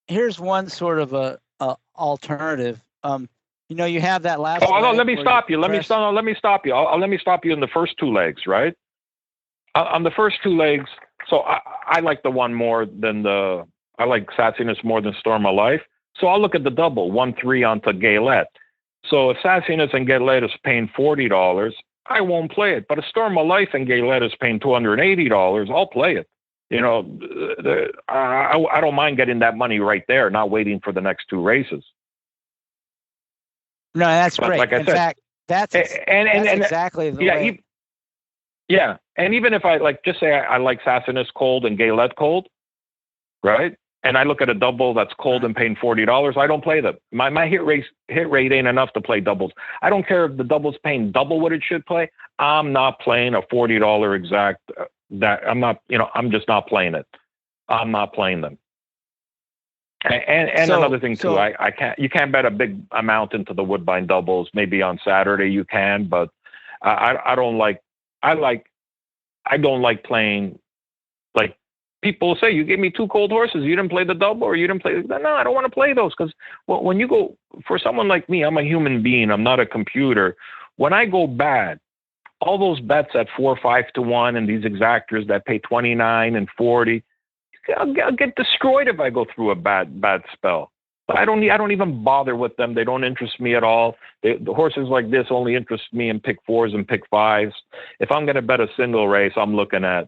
here's one sort of a alternative. You have that last. Oh, no, let me stop you. Let me stop you. Let me stop you in the first 2 legs, right? On the first 2 legs, so I like the one more than I like Sassiness more than Storm of Life. So I'll look at the double, 1-3 onto Gaylette. So if Sassiness and Gaylette is paying $40, I won't play it. But if Storm of Life and Gaylette is paying $280, I'll play it. I don't mind getting that money right there, not waiting for the next 2 races. No, that's great. Like I said, fact, that's exactly the way. Yeah, and even if I like, just say I like Sassinus cold and Gaylette cold, right? And I look at a double that's cold and paying $40, I don't play them. My hit rate ain't enough to play doubles. I don't care if the double's paying double what it should play. I'm not playing a $40 exact. That I'm not. I'm just not playing it. I'm not playing them. And so, another thing too, I can't. You can't bet a big amount into the Woodbine doubles. Maybe on Saturday you can, but I don't like. I don't like playing. Like people say, you gave me two cold horses. You didn't play the double, or you didn't play. No, I don't want to play those because when you go for someone like me, I'm a human being. I'm not a computer. When I go bad, all those bets at 4 or 5 to 1 and these exactors that pay 29 and 40. I'll get destroyed if I go through a bad spell. I don't even bother with them. They don't interest me at all. The horses like this only interest me in pick 4s and pick 5s. If I'm going to bet a single race, I'm looking at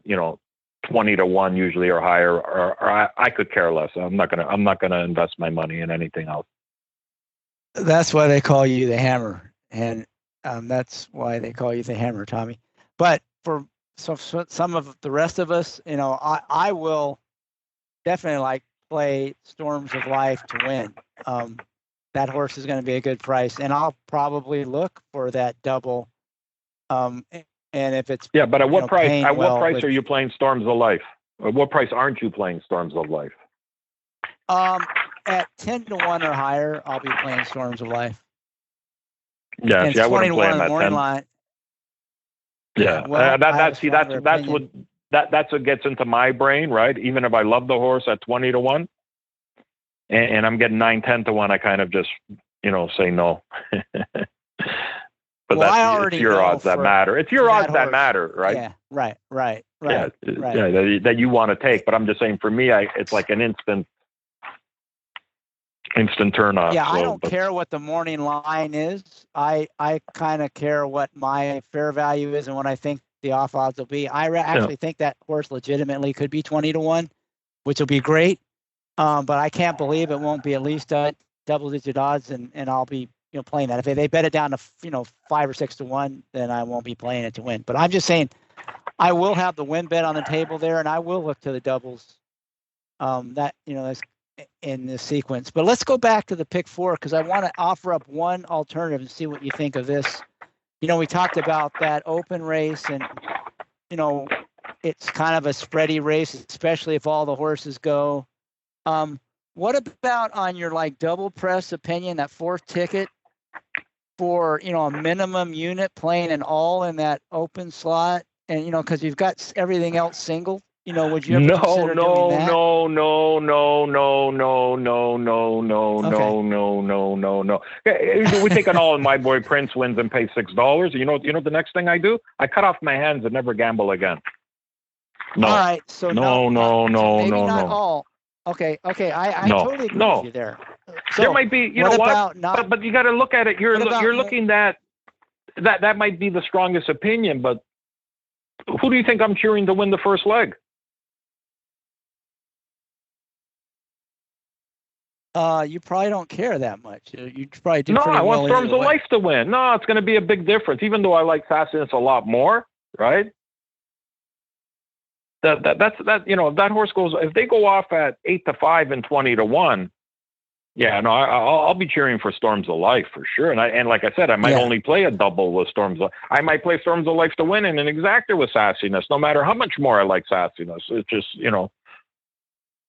20 to 1 usually or higher. Or I could care less. I'm not gonna invest my money in anything else. That's why they call you the Hammer, and that's why they call you the Hammer, Tommy. But for some of the rest of us, I will definitely play Storms of Life to win. That horse is going to be a good price, and I'll probably look for that double. And if it's but at what price? At what price are you playing Storms of Life? At what price aren't you playing Storms of Life? At 10 to 1 or higher, I'll be playing Storms of Life. Yeah, I wouldn't play him at 10. Line. Yeah, well, that's what gets into my brain, right? Even if I love the horse at 20 to 1 and I'm getting 9, 10 to 1, I kind of just, say no. But it's your odds that matter. It's your odds that matter, right? Yeah, right. Yeah, that you want to take. But I'm just saying for me, it's like an instant turn off. Yeah, I don't care what the morning line is. I kind of care what my fair value is and what I think the off odds will be. I actually think that horse legitimately could be 20 to 1, which will be great. But I can't believe it won't be at least double digit odds, and I'll be playing that. If they bet it down to 5 or 6 to 1, then I won't be playing it to win. But I'm just saying, I will have the win bet on the table there, and I will look to the doubles. That's in this sequence. But let's go back to the pick 4 because I want to offer up one alternative and see what you think of this. We talked about that open race, and it's kind of a spready race, especially if all the horses go. What about on your double press opinion, that 4th ticket for a minimum unit playing an all in that open slot, and because you've got everything else single. Would you ever consider doing that? No. We take an all and my boy Prince wins and pay $6. You know the next thing I do? I cut off my hands and never gamble again. No. All right. So no. All. Okay. I totally agree with you there. So there might be, but you got to look at it. You're looking at that might be the strongest opinion, but who do you think I'm cheering to win the first leg? You probably don't care that much. You probably do. No, I want Storms of Life to win. No, it's going to be a big difference. Even though I like Sassinus a lot more, right? That horse goes. If they go off at 8 to 5 and 20 to 1, I'll be cheering for Storms of Life for sure. And like I said, I might only play a double with Storms of. I might play Storms of Life to win and an exactor with Sassinus, no matter how much more I like Sassinus. It's just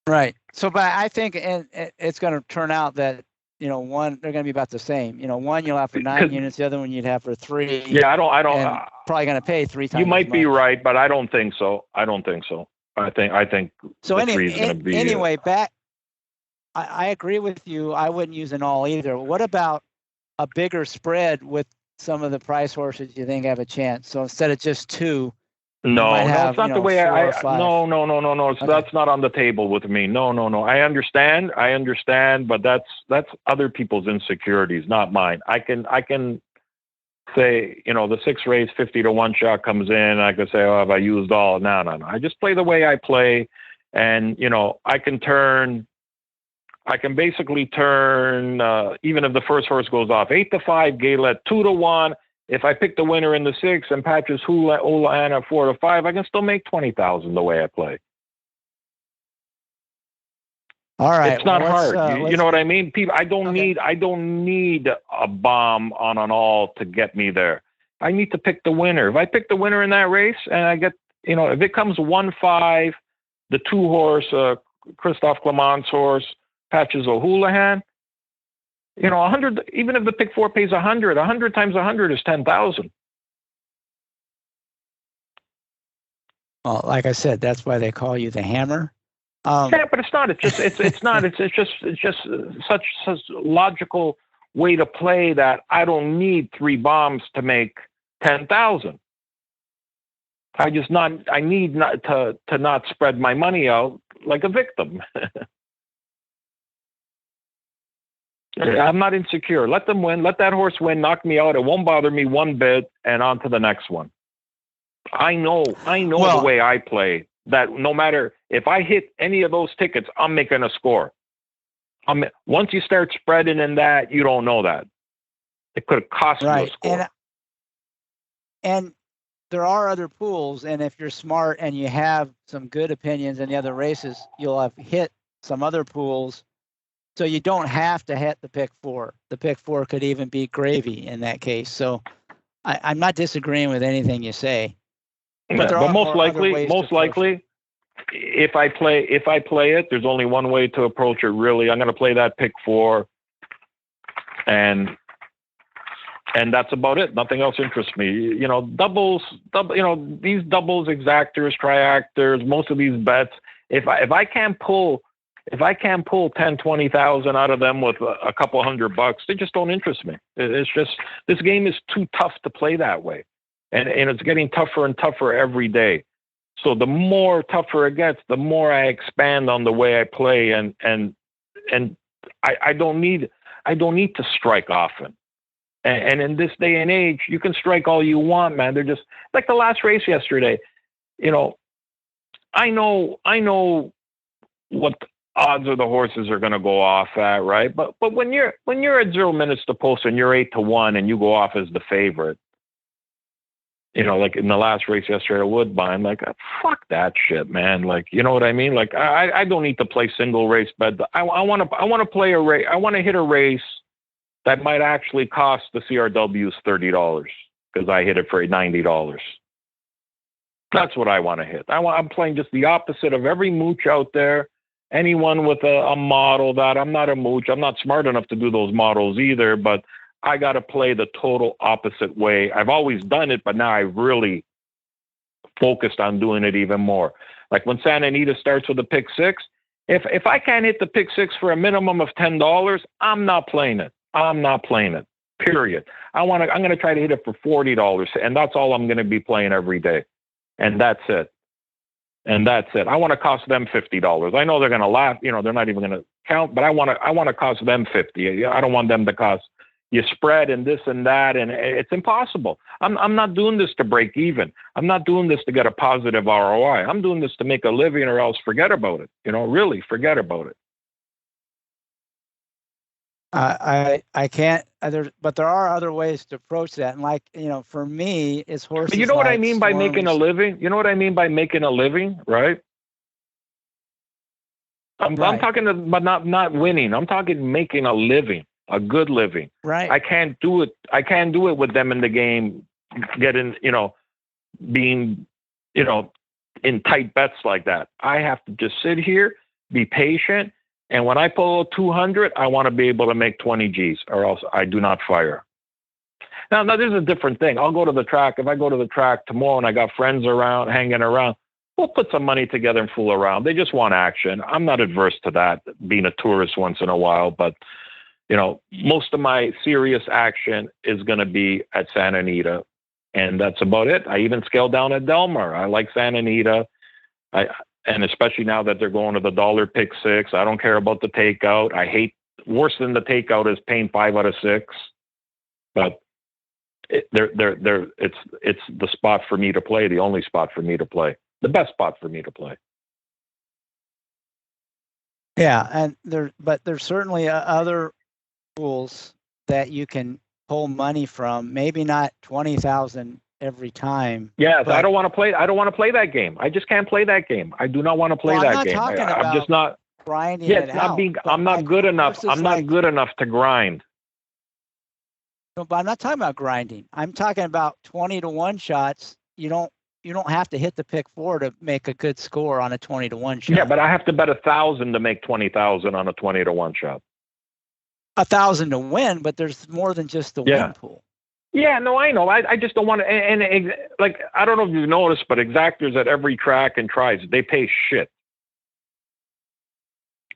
Right. So, but I think it's going to turn out that one they're going to be about the same. One you'll have for 9 units, the other one you'd have for 3. Yeah, I don't. Probably going to pay 3 times. You might be right, but I don't think so. I think so. Anyway, back. I agree with you. I wouldn't use an all either. What about a bigger spread with some of the price horses you think have a chance? So instead of just 2. No, it's not the way No. Okay. That's not on the table with me. No. I understand, but that's other people's insecurities, not mine. I can say, the 6 race 50 to 1 shot comes in. I can say, have I used all? No. I just play the way I play, and I can basically turn even if the first horse goes off 8 to 5, Gaylette 2 to 1. if I pick the winner in the 6 and Patches Houlihan at 4 to 5, I can still make 20,000 the way I play. All right. It's not hard. You know what I mean? People, I don't need a bomb on an all to get me there. I need to pick the winner. If I pick the winner in that race and I get, if it comes 1-5, the 2-horse, Christophe Clement's horse, Patches O'Houlihan, 100, even if the pick 4 pays 100 times 100 is 10,000. Well, like I said, that's why they call you the hammer. Yeah, but it's not. It's just such logical way to play that I don't need 3 bombs to make 10,000. I need not to not spread my money out like a victim. I'm not insecure. Let them win. Let that horse win. Knock me out. It won't bother me one bit. And on to the next one. I know the way I play. That no matter if I hit any of those tickets, I'm making a score. Once you start spreading in that, you don't know that. It could have cost you a score. And there are other pools, and if you're smart and you have some good opinions in the other races, you'll have hit some other pools. So you don't have to hit the pick 4. The pick 4 could even be gravy in that case. So I'm not disagreeing with anything you say. But most likely, if I play it, there's only one way to approach it. Really, I'm going to play that pick 4, and that's about it. Nothing else interests me. Doubles, these doubles, exactors, triactors, most of these bets. If I can't pull 10, 20,000 out of them with a couple $100, they just don't interest me. It's just this game is too tough to play that way. And it's getting tougher and tougher every day. So the more tougher it gets, the more I expand on the way I play, and I don't need to strike often. And in this day and age, you can strike all you want, man. They're just like the last race yesterday. I know what odds of the horses are going to go off at, right? But when you're at 0 minutes to post and you're 8 to 1 and you go off as the favorite. Like in the last race yesterday at Woodbine, like, fuck that shit, man. Like, you know what I mean? Like, I don't need to play single race bet. I want to play a race. I want to hit a race that might actually cost the CRWs $30 because I hit it for $90. That's what I want to hit. I'm playing just the opposite of every mooch out there. Anyone with a model that I'm not a mooch. I'm not smart enough to do those models either, but I got to play the total opposite way. I've always done it, but now I've really focused on doing it even more. Like when Santa Anita starts with a pick 6, if I can't hit the pick 6 for a minimum of $10, I'm not playing it. I'm not playing it. Period. I'm going to try to hit it for $40, and that's all I'm going to be playing every day. And that's it. I want to cost them $50. I know they're going to laugh. They're not even going to count, but I want to cost them $50. I don't want them to cost. You spread and this and that, and it's impossible. I'm not doing this to break even. I'm not doing this to get a positive ROI. I'm doing this to make a living, or else forget about it. Really forget about it. I can't. But there are other ways to approach that, and for me, it's horses. But you know what I mean by making a living. You know what I mean by making a living, right? I'm talking about not winning. I'm talking making a living. A good living. Right. I can't do it. I can't do it with them in the game, getting, being, in tight bets like that. I have to just sit here, be patient. And when I pull a 200, I want to be able to make 20 G's, or else I do not fire. Now this is a different thing. I'll go to the track. If I go to the track tomorrow and I got friends around, hanging around, we'll put some money together and fool around. They just want action. I'm not adverse to that, being a tourist once in a while, but most of my serious action is going to be at Santa Anita, and that's about it. I even scaled down at Del Mar. I like Santa Anita, and especially now that they're going to the $1 pick 6. I don't care about the takeout. I hate worse than the takeout is paying 5 out of 6, but it's the spot for me to play, the only spot for me to play, the best spot for me to play. Yeah, and there's certainly other pools that you can pull money from. Maybe not 20,000 every time. Yes, I don't want to play. I don't want to play that game. I just can't play that game. I do not want to play that game. I'm just not grinding. Yeah, it's not being. I'm not good enough. I'm not good enough to grind. No, but I'm not talking about grinding. I'm talking about 20-to-1 shots. You don't have to hit the pick 4 to make a good score on a 20-to-1 shot. Yeah, but I have to bet 1,000 to make 20,000 on a 20-to-1 shot. 1,000 to win, but there's more than just the win pool. Yeah, no, I know. I just don't want to. And like, I don't know if you've noticed, but exactors at every track and tries, they pay shit.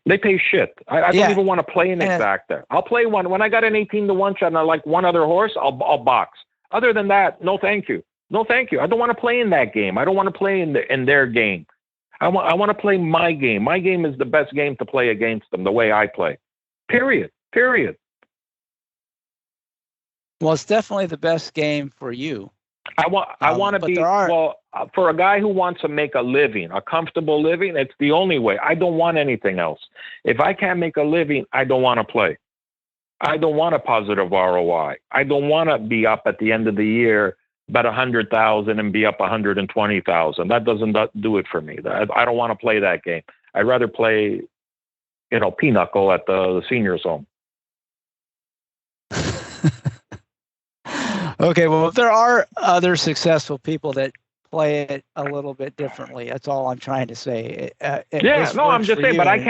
They pay shit. I don't even want to play an exactor. I'll play one when I got an 18-to-1 shot and I like one other horse. I'll box. Other than that, no, thank you. No, thank you. I don't want to play in that game. I don't want to play in their game. I want to play my game. My game is the best game to play against them. The way I play. Period. Well, it's definitely the best game for you. I want to be, for a guy who wants to make a living, a comfortable living, it's the only way. I don't want anything else. If I can't make a living, I don't want to play. I don't want a positive ROI. I don't want to be up at the end of the year, bet 100,000 and be up 120,000. That doesn't do it for me. I don't want to play that game. I'd rather play, pinochle at the seniors home. Okay, well, if there are other successful people that play it a little bit differently, that's all I'm trying to say. I'm just saying, but I'm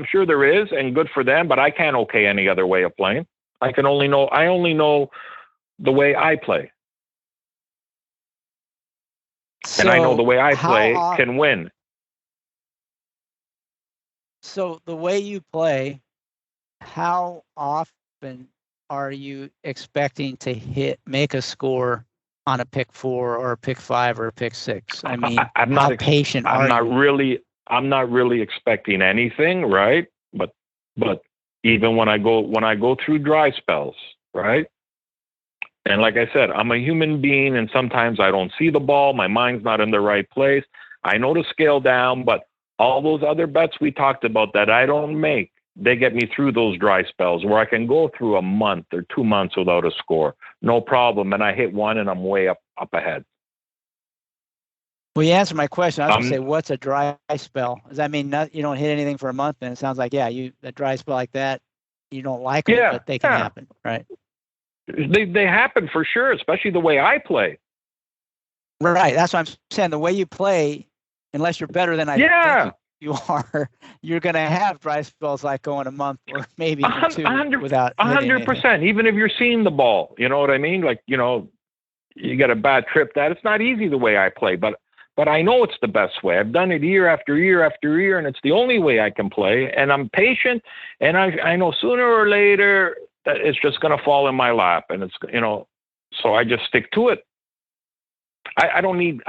sure there is, and good for them, but I can't okay any other way of playing. I only know the way I play. So and I know the way I play can win. So the way you play, how often are you expecting to make a score on a pick 4 or a pick 5 or a pick 6? I mean, I'm not patient. I'm not really expecting anything, right? But even when I go through dry spells, right? And like I said, I'm a human being, and sometimes I don't see the ball. My mind's not in the right place. I know to scale down, but all those other bets we talked about that I don't make, they get me through those dry spells where I can go through a month or 2 months without a score. No problem. And I hit one and I'm way up ahead. Well, you answered my question. I was going to say, what's a dry spell? Does that mean you don't hit anything for a month? And it sounds like, a dry spell like that, you don't like them, but they can happen, right? They happen for sure, especially the way I play. Right. That's what I'm saying. The way you play, unless you're better than I think you are, you're going to have dry spells like going a month or maybe 2 without 100%. Even if you're seeing the ball, you know what I mean? Like, you get a bad trip. That it's not easy the way I play, but I know it's the best way. I've done it year after year after year, and it's the only way I can play. And I'm patient, and I know sooner or later that it's just going to fall in my lap, and it's so I just stick to it. I don't need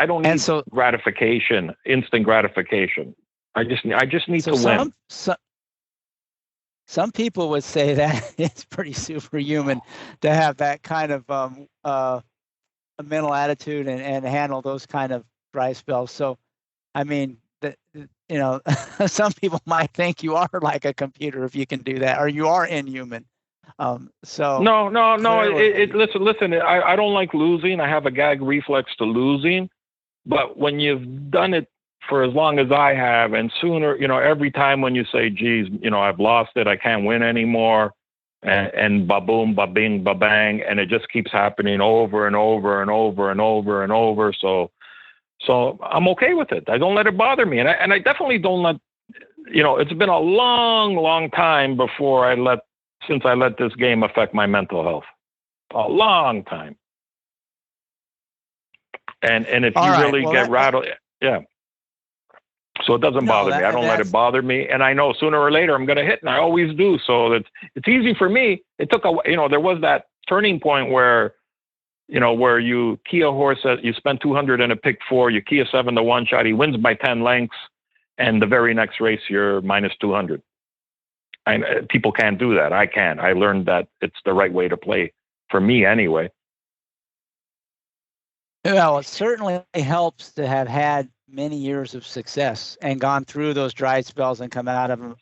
gratification, instant gratification. I just need to win. Some people would say that it's pretty superhuman to have that kind of a mental attitude and handle those kind of dry spells. So, I mean, some people might think you are like a computer if you can do that, or you are inhuman. No. Listen. I don't like losing. I have a gag reflex to losing, but when you've done it for as long as I have, and sooner, every time when you say, geez, I've lost it, I can't win anymore, and ba-boom, ba-bing, ba-bang, and it just keeps happening over and over and over and over and over. So I'm okay with it. I don't let it bother me. And I definitely don't let, it's been a long, long time since I let this game affect my mental health. A long time. And if you really get rattled, so it doesn't bother me. I don't let it bother me. And I know sooner or later I'm going to hit, and I always do. So it's easy for me. It took there was that turning point where you key a horse that you spend 200 in a pick 4, you key a 7-to-1 shot, he wins by 10 lengths, and the very next race you're minus 200. People can't do that. I can. I learned that it's the right way to play for me anyway. Well, it certainly helps to have had many years of success and gone through those dry spells and come out of them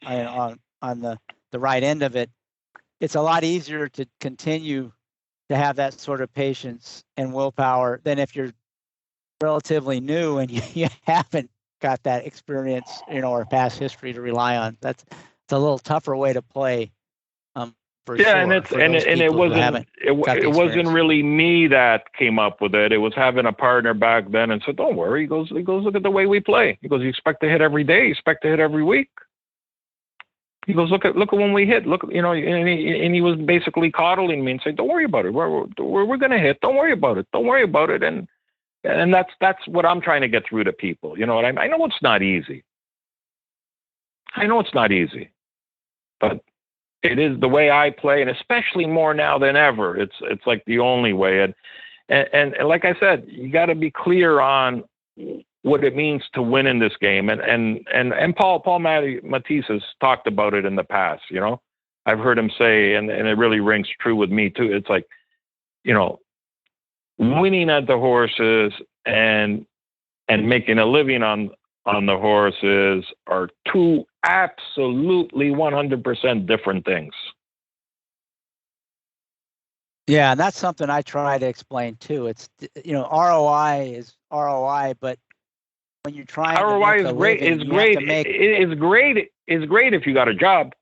on the right end of it. it's a lot easier to continue to have that sort of patience and willpower than if you're relatively new and you haven't got that experience, or past history to rely on. It's a little tougher way to play. For sure, and it wasn't really me that came up with it. It was having a partner back then and said, "Don't worry." He goes, "Look at the way we play." He goes, "You expect to hit every day. You expect to hit every week." He goes, look at when we hit. Look, and he was basically coddling me and saying, "Don't worry about it. We're going to hit. Don't worry about it. Don't worry about it." And that's what I'm trying to get through to people. You know what I mean? I know it's not easy. But it is the way I play, and especially more now than ever. It's like the only way. And like I said, you got to be clear on what it means to win in this game. And Paul Matisse has talked about it in the past. I've heard him say, and it really rings true with me too. It's like, winning at the horses and making a living on the horses are two absolutely 100% different things. Yeah, and that's something I try to explain too. It's ROI is ROI, but when you're trying ROI to make is great. It's great if you got a job.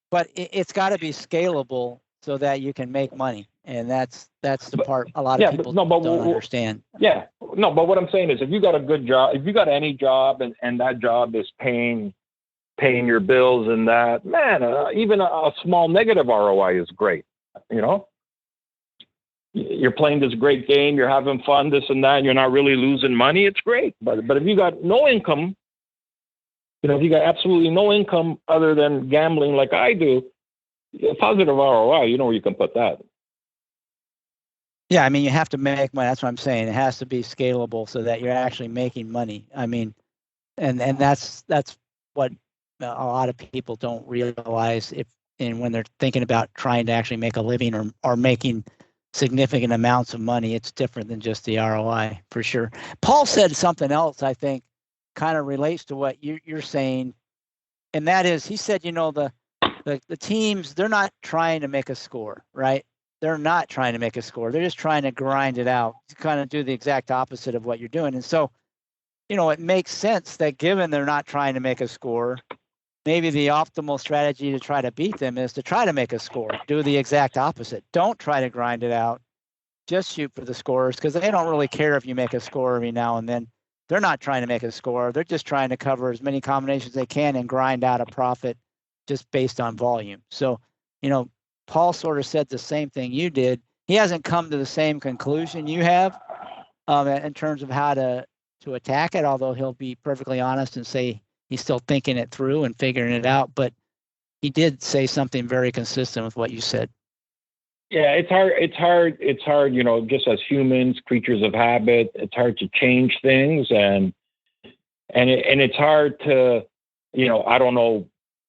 But it's got to be scalable so that you can make money, and that's the part a lot of people don't understand. Yeah, no, but what I'm saying is, if you got a good job, if you got any job, and that job is paying your bills, and that, man, even a small negative ROI is great. You're playing this great game, you're having fun, this and that, and you're not really losing money. It's great. But if you got no income, if you got absolutely no income other than gambling, like I do, a positive ROI, where you can put that. Yeah, I mean, you have to make money. That's what I'm saying. It has to be scalable so that you're actually making money. I mean, and that's what a lot of people don't realize when they're thinking about trying to actually make a living or making significant amounts of money. It's different than just the ROI, for sure. Paul said something else I think kind of relates to what you're saying, and that is, he said, the teams, they're not trying to make a score, right? They're not trying to make a score. They're just trying to grind it out, to kind of do the exact opposite of what you're doing. And so, it makes sense that given they're not trying to make a score, maybe the optimal strategy to try to beat them is to try to make a score. Do the exact opposite. Don't try to grind it out. Just shoot for the scores, because they don't really care if you make a score every now and then. They're not trying to make a score. They're just trying to cover as many combinations as they can and grind out a profit just based on volume. So, Paul sort of said the same thing you did. He hasn't come to the same conclusion you have in terms of how to attack it, although he'll be perfectly honest and say he's still thinking it through and figuring it out. But he did say something very consistent with what you said. Yeah, it's hard, just as humans, creatures of habit, it's hard to change things. And it's hard to, I don't know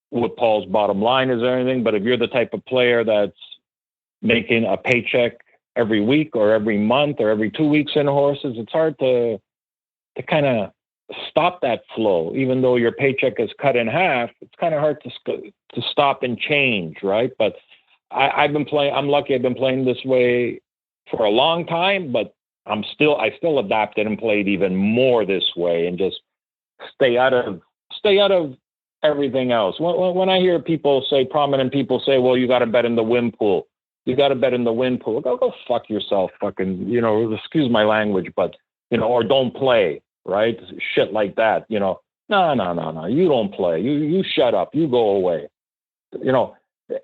what Paul's bottom line is or anything, but if you're the type of player that's making a paycheck every week or every month or every 2 weeks in horses, it's hard to kind of stop that flow. Even though your paycheck is cut in half, it's kind of hard to stop and change, right? But I'm lucky I've been playing this way for a long time, but I still adapted and played even more this way and just stay out of everything else. When I hear prominent people say, well, you got to bet in the win pool. You got to bet in the win pool. Go fuck yourself, fucking, excuse my language, but, or don't play, right? Shit like that, No. You don't play. You shut up. You go away.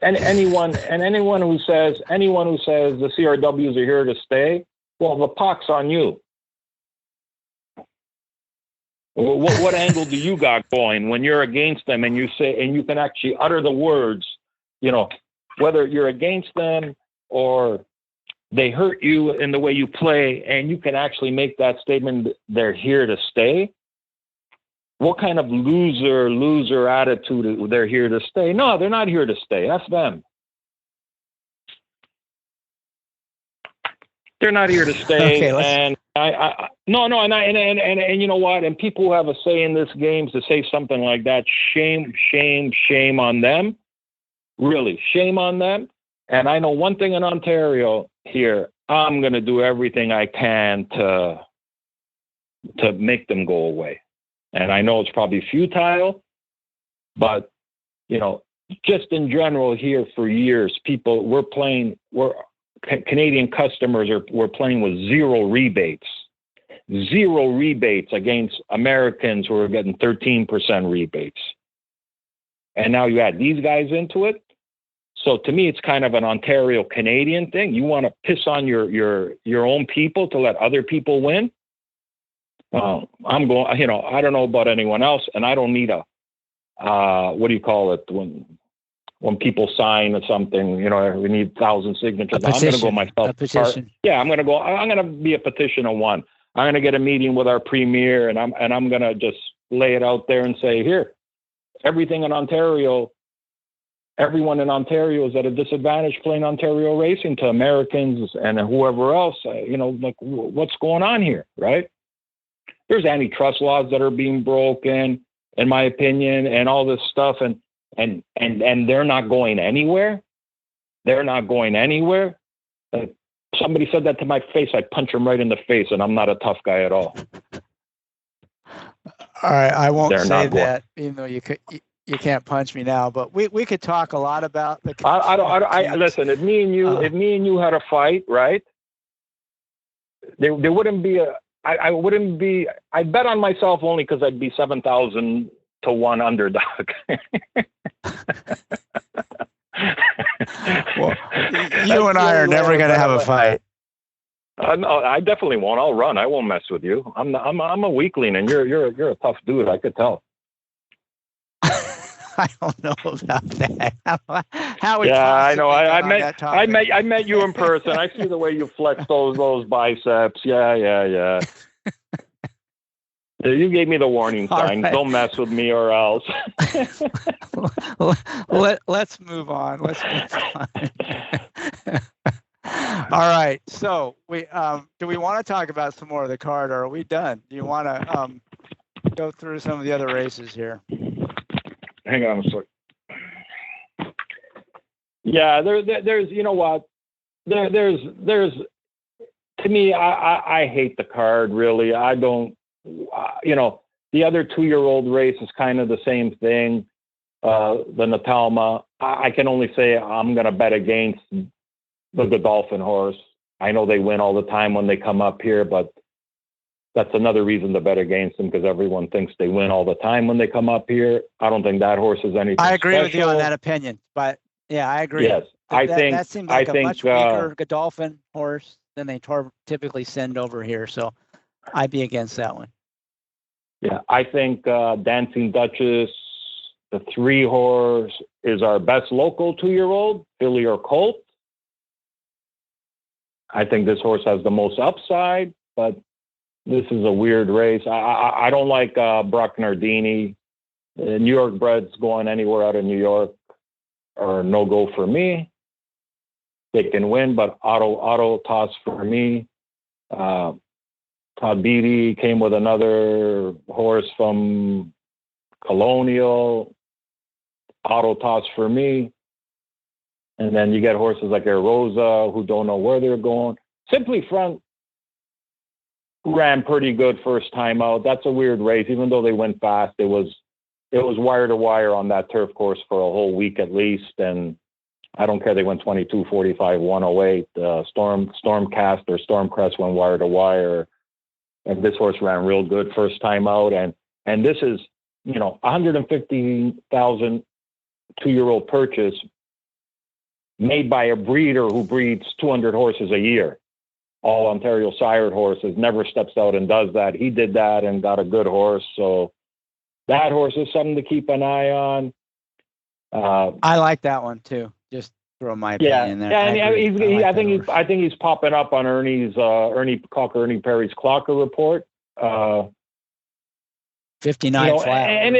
And anyone who says the CRWs are here to stay, well, the pox on you. What angle do you got going when you're against them and you can actually utter the words, whether you're against them or they hurt you in the way you play, and you can actually make that statement, they're here to stay? What kind of loser attitude, they're here to stay? No, they're not here to stay. That's them. They're not here to stay. Okay, and and you know what? And people who have a say in this game to say something like that, shame on them. Really, shame on them. And I know one thing in Ontario here, I'm going to do everything I can to make them go away. And I know it's probably futile, but, just in general here for years, Canadian customers were playing with zero rebates against Americans who are getting 13% rebates. And now you add these guys into it. So to me, it's kind of an Ontario Canadian thing. You want to piss on your own people to let other people win. I'm going, I don't know about anyone else, and I don't need what do you call it when people sign or something, we need 1,000 signatures. I'm going to go myself. A petition. I'm going to be a petition of one. I'm going to get a meeting with our premier, and I'm going to just lay it out there and say, here, everything in Ontario, everyone in Ontario is at a disadvantage playing Ontario racing to Americans and whoever else. What's going on here, right? There's antitrust laws that are being broken, in my opinion, and all this stuff, and they're not going anywhere. They're not going anywhere. Somebody said that to my face, I'd punch him right in the face, and I'm not a tough guy at all. All right, I won't say that, even though you can't punch me now. But we could talk a lot about the. Listen. If me and you had a fight, right? There wouldn't be a. I wouldn't be. I bet on myself only because I'd be 7,000 to 1 underdog. Well, you and I are never going to have a fight. No, I definitely won't. I'll run. I won't mess with you. I'm a weakling, and you're a tough dude. I could tell. I don't know about that. I know. I met you in person. I see the way you flex those biceps. Yeah. You gave me the warning sign. Right. Don't mess with me or else. Let's move on. All right. So do we want to talk about some more of the card, or are we done? Do you want to go through some of the other races here? Hang on a second. Yeah, there's you know what? There's to me, I hate the card, really. I don't, the other 2-year-old race is kind of the same thing. The Natalma, I can only say I'm going to bet against the Godolphin horse. I know they win all the time when they come up here, but that's another reason to bet against them, because everyone thinks they win all the time when they come up here. I don't think that horse is anything I agree special. with you on that opinion, but yeah, I agree. Yes, that seems like a much weaker Godolphin horse than they typically send over here, so I'd be against that one. Yeah, I think Dancing Duchess, the 3 horse, is our best local 2-year-old, filly or colt. I think this horse has the most upside, but this is a weird race. I don't like Brock Nardini. New York breds going anywhere out of New York are no go for me. They can win, but auto toss for me. Todd Beatty came with another horse from Colonial. Auto toss for me. And then you get horses like Air Rosa who don't know where they're going. Simply Front ran pretty good first time out. That's a weird race. Even though they went fast, it was wire to wire on that turf course for a whole week at least. And I don't care. They went 22, 45, 108. Stormcast or Stormcrest went wire to wire. And this horse ran real good first time out. And this is, $150,000 2-year-old purchase made by a breeder who breeds 200 horses a year. All Ontario sired horses, never steps out and does that. He did that and got a good horse. So that horse is something to keep an eye on. I like that one too. Just throw my opinion in there. Yeah, I think he's popping up on Ernie Perry's Clocker report. 59 flat. And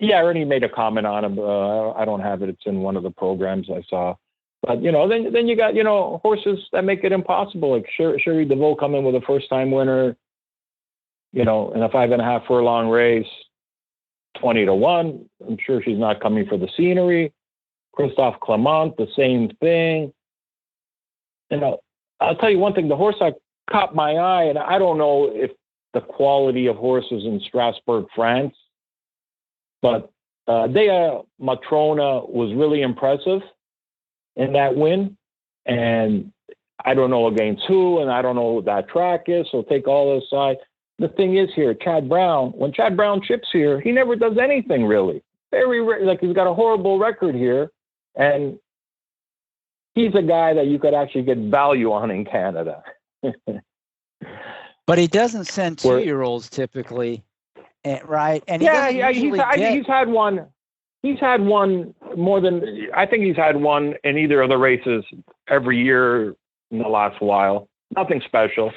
Ernie made a comment on him. I don't have it. It's in one of the programs I saw. But, then you got, horses that make it impossible. Like Sherry DeVoe coming with a first-time winner, in a 5.5 furlong race, 20 to 1. I'm sure she's not coming for the scenery. Christophe Clement, the same thing. You know, I'll tell you one thing, the horse that caught my eye, and I don't know if the quality of horses in Strasbourg, France, but Dea Matrona was really impressive in that win. And I don't know against who, and I don't know what that track is, so take all this aside. The thing is here, Chad Brown, when Chad Brown chips here, he never does anything really. Like he's got a horrible record here, and he's a guy that you could actually get value on in Canada. But he doesn't send 2-year-olds typically, right? And he's had one. He's had one more than, I think he's had one in either of the races every year in the last while. Nothing special.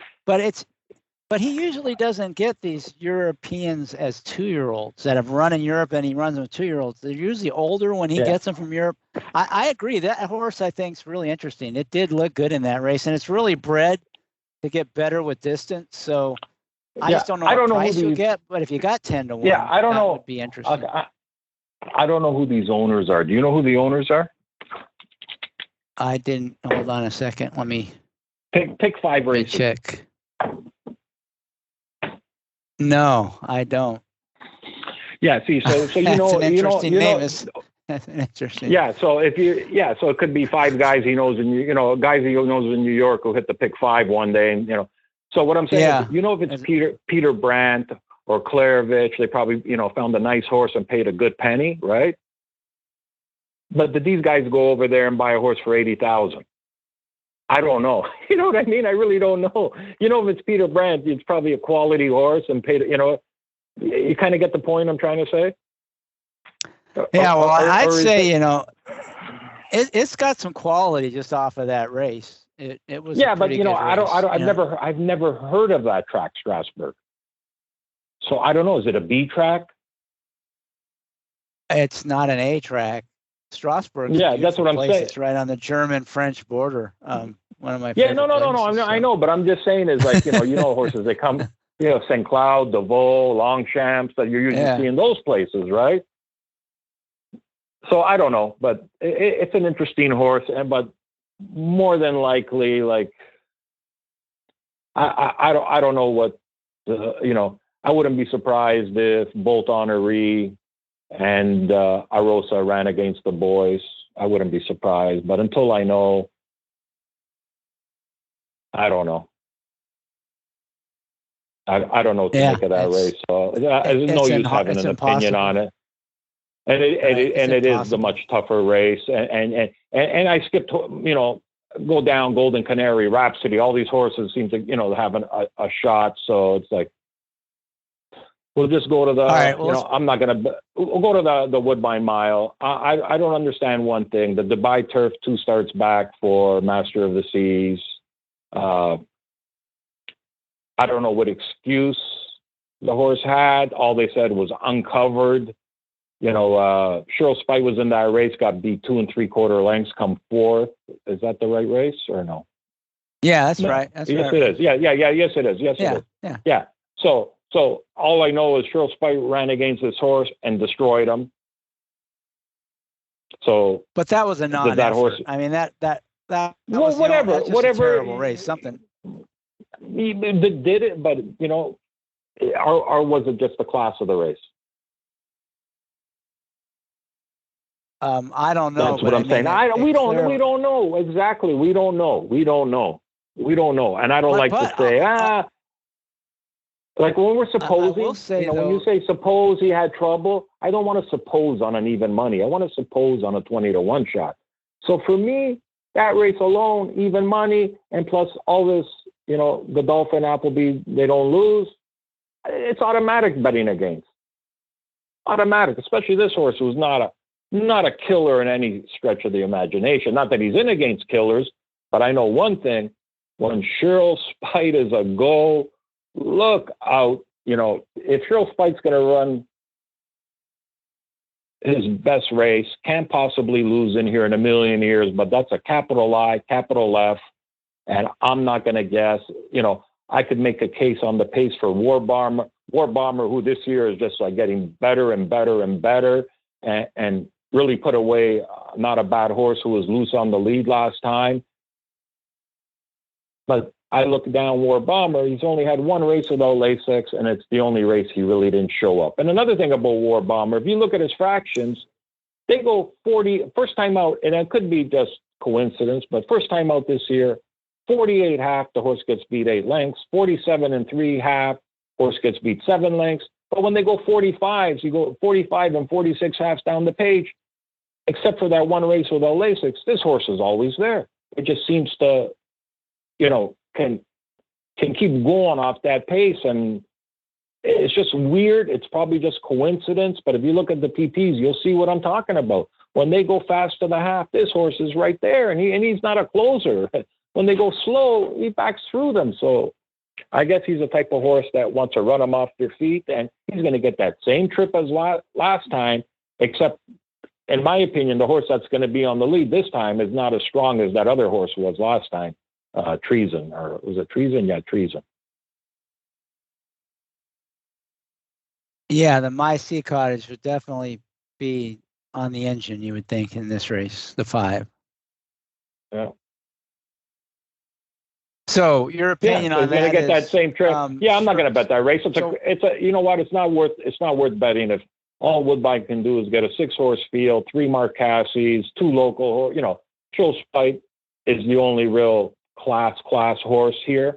But he usually doesn't get these Europeans as 2-year-olds that have run in Europe, and he runs them with 2-year-olds. They're usually older when he gets them from Europe. I agree. That horse, I think, is really interesting. It did look good in that race, and it's really bred to get better with distance. So I just don't know what price you'll get, but if you got 10 to 1, I don't know. Would be interesting. I don't know who these owners are. Do you know who the owners are? I didn't. Hold on a second. Let me pick 5 races. Check. No, I don't. Yeah, see, so you know, That's an interesting name. That's an interesting. Yeah, so so it could be 5 guys he knows guys he knows in New York who hit the pick 5 one day, and So what I'm saying is, if it's Peter Brandt or Klarevich, they probably found a nice horse and paid a good penny, right? But did these guys go over there and buy a horse for $80,000? I don't know. You know what I mean? I really don't know. If it's Peter Brandt, it's probably a quality horse and paid. You kind of get the point I'm trying to say. Yeah, well, I'd say it's got some quality just off of that race. It was but I've never heard of that track, Strasbourg. So I don't know. Is it a B track? It's not an A track. Strasbourg. Yeah, that's what I'm saying. It's right on the German-French border. One of my no. I know, but I'm just saying is like horses they come St. Cloud, Deveau, Longchamps that you're usually seeing those places, right? So I don't know, but it's an interesting horse, but more than likely, like I don't know what I wouldn't be surprised if Bolt Honoré and Arosa ran against the boys. I wouldn't be surprised, but until I know, I don't know. I don't know what to make of that race. So there's no use having an opinion on it. And it is a much tougher race. And I skipped, go down Golden Canary, Rhapsody. All these horses seem to, have a shot. So it's like, we'll just go to the, we'll go to the Woodbine Mile. I don't understand one thing. The Dubai Turf 2 starts back for Master of the Seas. I don't know what excuse the horse had. All they said was uncovered. Cheryl Spite was in that race, got beat 2 3/4 lengths, come 4th. Is that the right race or no? Yeah, that's right. Yes, it is. Yeah. Yes, it is. Yes, it is. Yeah. So all I know is Cheryl Spite ran against this horse and destroyed him. So, but that was a non-effort. That horse. I mean, that was whatever. A terrible race. Something. He did it, but or was it just the class of the race? I don't know. That's what I'm saying. We don't know exactly. We don't know. And I don't like to say like when we're supposing. When you say suppose he had trouble, I don't want to suppose on an even money. I want to suppose on a 20-1 shot. So for me, that race alone, even money, and plus all this, Godolphin, Appleby, they don't lose. It's automatic betting against. Automatic, especially this horse who's not a killer in any stretch of the imagination. Not that he's in against killers, but I know one thing: when Cheryl Spite is a go, look out. If Cheryl Spite's going to run his best race, can't possibly lose in here in a million years, but that's a capital I, capital F, and I'm not going to guess. I could make a case on the pace for War Bomber, who this year is just like getting better and better and better. And really put away not a bad horse who was loose on the lead last time. But I look down War Bomber. He's only had one race without Lasix, and it's the only race he really didn't show up. And another thing about War Bomber, if you look at his fractions, they go 40, first time out, and it could be just coincidence, but first time out this year, 48 half, the horse gets beat 8 lengths, 47 and 3 half, horse gets beat 7 lengths. But when they go 45s, you go 45 and 46 halves down the page, except for that one race without Lasix, this horse is always there. It just seems to, can keep going off that pace, and it's just weird. It's probably just coincidence, but if you look at the PPs, you'll see what I'm talking about. When they go fast to the half, this horse is right there, and he's not a closer. When they go slow, he backs through them. So I guess he's the type of horse that wants to run them off their feet, and he's going to get that same trip as last time, except, in my opinion, the horse that's going to be on the lead this time is not as strong as that other horse was last time. Treason, or was it Treason? Yeah, Treason. Yeah, the My Sea Cottage would definitely be on the engine, you would think, in this race, the 5. Yeah. So your opinion on that? Going to get that same trip. I'm not going to bet that race. It's a you know what? It's not worth betting if all Woodbine can do is get a 6-horse field, 3 Marcassis, 2 local. Trill Spite is the only real class horse here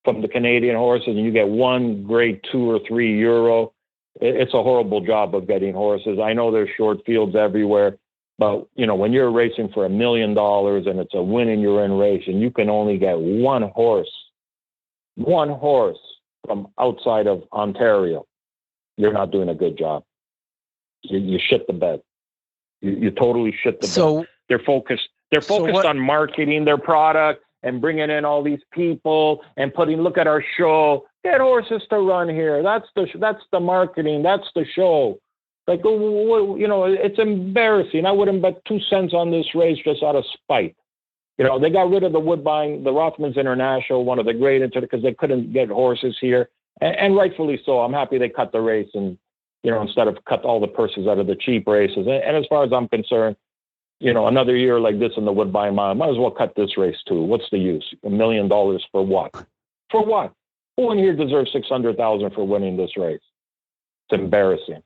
from the Canadian horses, and you get 1 grade 2 or 3 Euro. It's a horrible job of getting horses. I know there's short fields everywhere, but when you're racing for $1 million and it's a win and you're in race, and you can only get one horse from outside of Ontario, you're not doing a good job. You shit the bed. You totally shit the bed. They're focused on marketing their product and bringing in all these people and look at our show, get horses to run here. That's the marketing. That's the show. Like, it's embarrassing. I wouldn't bet 2 cents on this race just out of spite. They got rid of the Woodbine, the Rothmans International, one of the great, because they couldn't get horses here. And rightfully so. I'm happy they cut the race and, instead of cut all the purses out of the cheap races. And as far as I'm concerned, another year like this in the Woodbine Mile, might as well cut this race too. What's the use? $1 million for what? For what? Who in here deserves $600,000 for winning this race? It's embarrassing.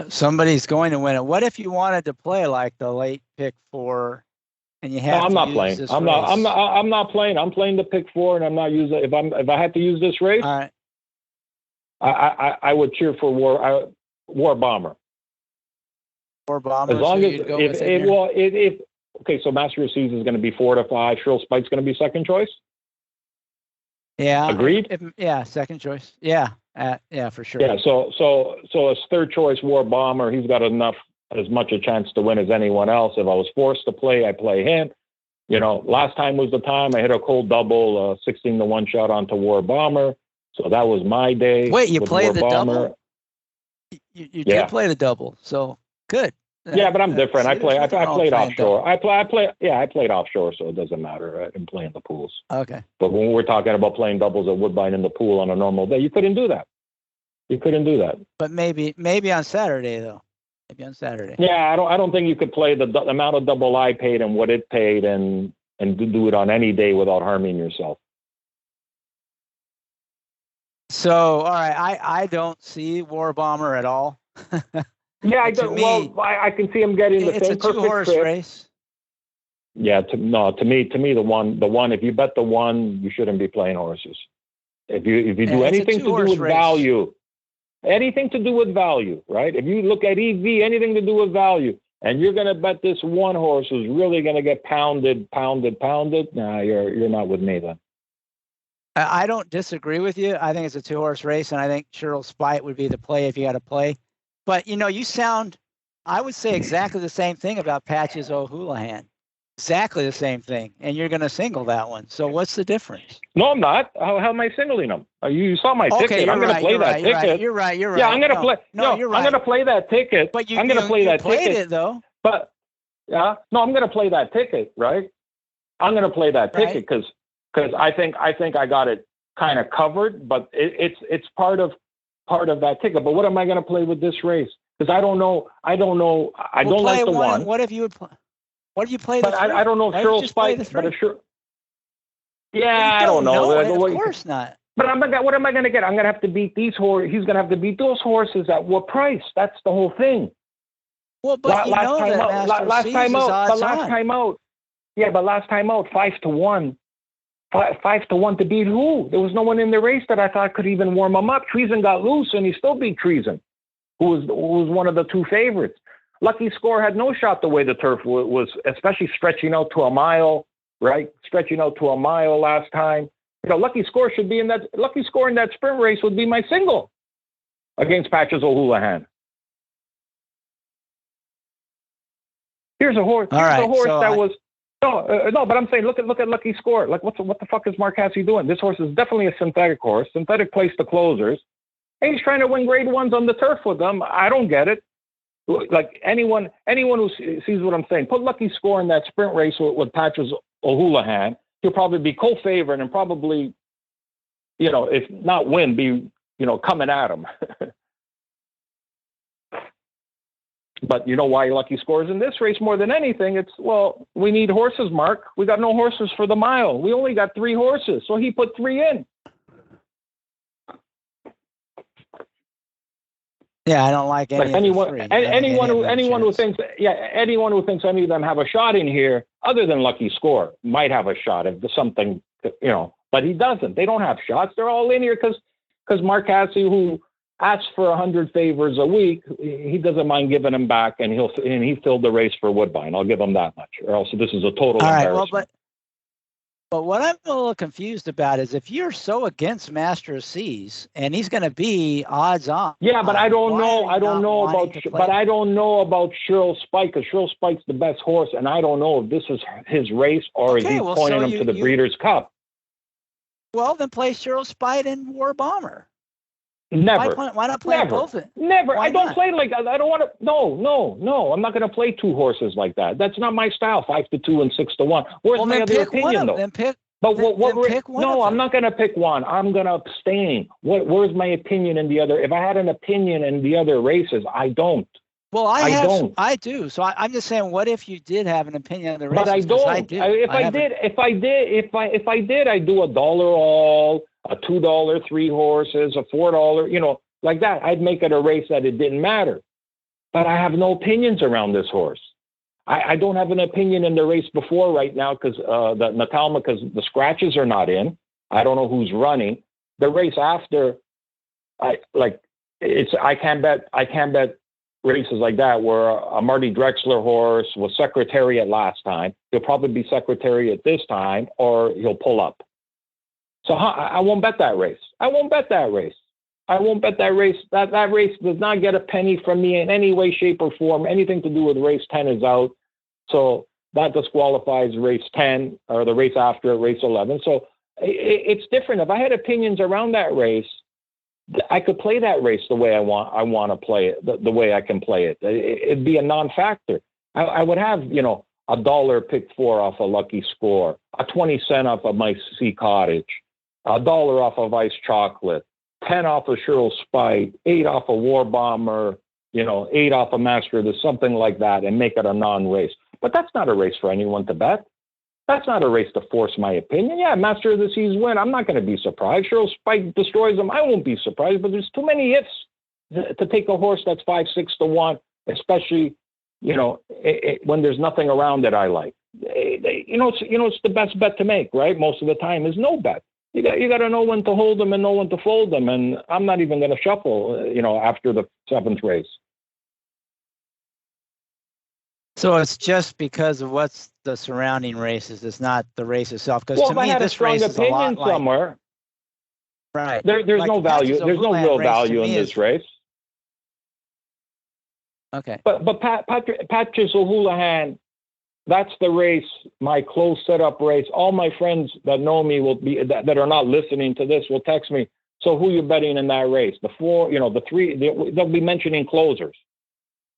Somebody's going to win it. What if you wanted to play like the late pick 4, and you have? No, I'm not playing. I'm not playing. I'm playing the pick 4, and I'm not using. If I had to use this race, all right, I would cheer for War Bomber. War Bomber. As long as okay, so Master of Seas is going to be 4 to 5. Shrill Spite's going to be second choice. Yeah. Agreed. Second choice. Yeah. For sure. Yeah. So as third choice War Bomber, he's got as much a chance to win as anyone else. If I was forced to play, I play him. Last time was the time I hit a cold double, 16 to 1 shot onto War Bomber. So that was my day. Wait, you played the double? You did play the double. So good. Yeah, but I'm different. I played offshore. I played offshore, so it doesn't matter. I didn't play in the pools. Okay. But when we're talking about playing doubles at Woodbine in the pool on a normal day, you couldn't do that. But maybe on Saturday though. Maybe on Saturday. Yeah, I don't think you could play the amount of double I paid and what it paid and do it on any day without harming yourself. So, all right, I don't see War Bomber at all. Yeah, I don't. I can see him getting the same perfect trip. It's a 2-horse race. Yeah, to me, the one. If you bet the 1, you shouldn't be playing horses. If you do anything to do with value, right? If you look at EV, anything to do with value, and you're going to bet this 1 horse who's really going to get pounded. Nah, you're not with me then. I don't disagree with you. I think it's a 2-horse race, and I think Shrill Spite would be the play if you had to play. But, I would say exactly the same thing about Patches O'Houlihan. Exactly the same thing. And you're going to single that one. So what's the difference? No, I'm not. How am I singling them? You saw my ticket. I'm going to play that ticket. You're right. Yeah, I'm going to play. No, you're right. I'm going to play that ticket. But I'm going to play that ticket. You played it, though. But, yeah. No, I'm going to play that ticket, right? I'm going to play that ticket because I think I got it kind of covered, but it's part of that ticket. But what am I going to play with this race? because I don't know. I don't like the one. What if you would play? What if you play but the three? I don't know if Cheryl Spike, but sure. Yeah, I don't know. Of course not. But what am I going to get? I'm going to have to beat these horses. He's going to have to beat those horses at what price? That's the whole thing. Well, but last time out, yeah, but last time out, 5-1. 5-1 to beat who? There was no one in the race that I thought could even warm him up. Treason got loose, and he still beat Treason, who was one of the two favorites. Lucky Score had no shot the way the turf was, especially stretching out to a mile, right? Stretching out to a mile last time. Lucky Score should be in that. Lucky Score in that sprint race would be my single against Patches O'Houlihan. Here's a horse. But I'm saying, look at Lucky Score. Like, what the fuck is Mark Hasse doing? This horse is definitely a synthetic horse. Synthetic place the closers. And he's trying to win grade ones on the turf with them. I don't get it. Like anyone who sees what I'm saying, put Lucky Score in that sprint race with Patches O'Houlihan. He'll probably be co-favorite and probably, if not win, be, coming at him. But you know why Lucky Scores in this race more than anything? We need horses, Mark. We got no horses for the mile. We only got 3 horses, so he put 3 in. Yeah, I don't like anyone who thinks any of them have a shot in here, other than Lucky Score, might have a shot if something, but he doesn't. They don't have shots. They're all in here because Mark Hasse, who asks for 100 favors a week, he doesn't mind giving them back, and he filled the race for Woodbine. I'll give him that much, or else this is a total embarrassment. Well, but what I'm a little confused about is if you're so against Master of Seas and he's going to be odds on. Yeah, but I don't know about Cheryl Spike, because Cheryl Spike's the best horse, and I don't know if this is his race or if he's pointing him to the Breeders' Cup. Well, then play Cheryl Spike and War Bomber. Never. Why not play both? Never. I don't play like that. I don't want to. No. I'm not going to play 2 horses like that. That's not my style. 5-2 and 6-1. Where's my other opinion, though? I'm not going to pick one. I'm going to abstain. Where's my opinion in the other? If I had an opinion in the other races, I don't. Well, I do. So I'm just saying, what if you did have an opinion on the races? But I don't. If I did, I'd do $1 all. A $2, 3 horses, a $4, like that. I'd make it a race that it didn't matter. But I have no opinions around this horse. I don't have an opinion in the race before right now because because the scratches are not in. I don't know who's running. The race after, I can't bet races like that where a Marty Drexler horse was Secretariat last time. He'll probably be Secretariat this time, or he'll pull up. So I won't bet that race. I won't bet that race. That race does not get a penny from me in any way, shape, or form. Anything to do with race 10 is out. So that disqualifies race 10 or the race after race 11. So it's different. If I had opinions around that race, I could play that race the way I want to play it, the way I can play it. It'd be a non-factor. I would have, $1 pick 4 off a Lucky Score, a 20 cent off of my Sea Cottage, $1 off of Ice Chocolate, 10 off of Cheryl Spike, 8 off of War Bomber, 8 off of Master of the something like that, and make it a non-race. But that's not a race for anyone to bet. That's not a race to force my opinion. Yeah, Master of the Seas win. I'm not going to be surprised. Cheryl Spike destroys them. I won't be surprised. But there's too many ifs to take a horse that's 5-6-1, especially when there's nothing around that I like. It's the best bet to make, right? Most of the time is no bet. You got to know when to hold them and know when to fold them. And I'm not even going to shuffle, after the 7th race. So it's just because of what's the surrounding races. It's not the race itself. Because to me, this race is a lot like, somewhere. Right. There's no value. There's no real value in this race. Okay. But Patches O'Houlihan, that's the race, my close setup race. All my friends that know me will be that are not listening to this will text me. So who you betting in that race? The 4, the 3. They'll be mentioning closers.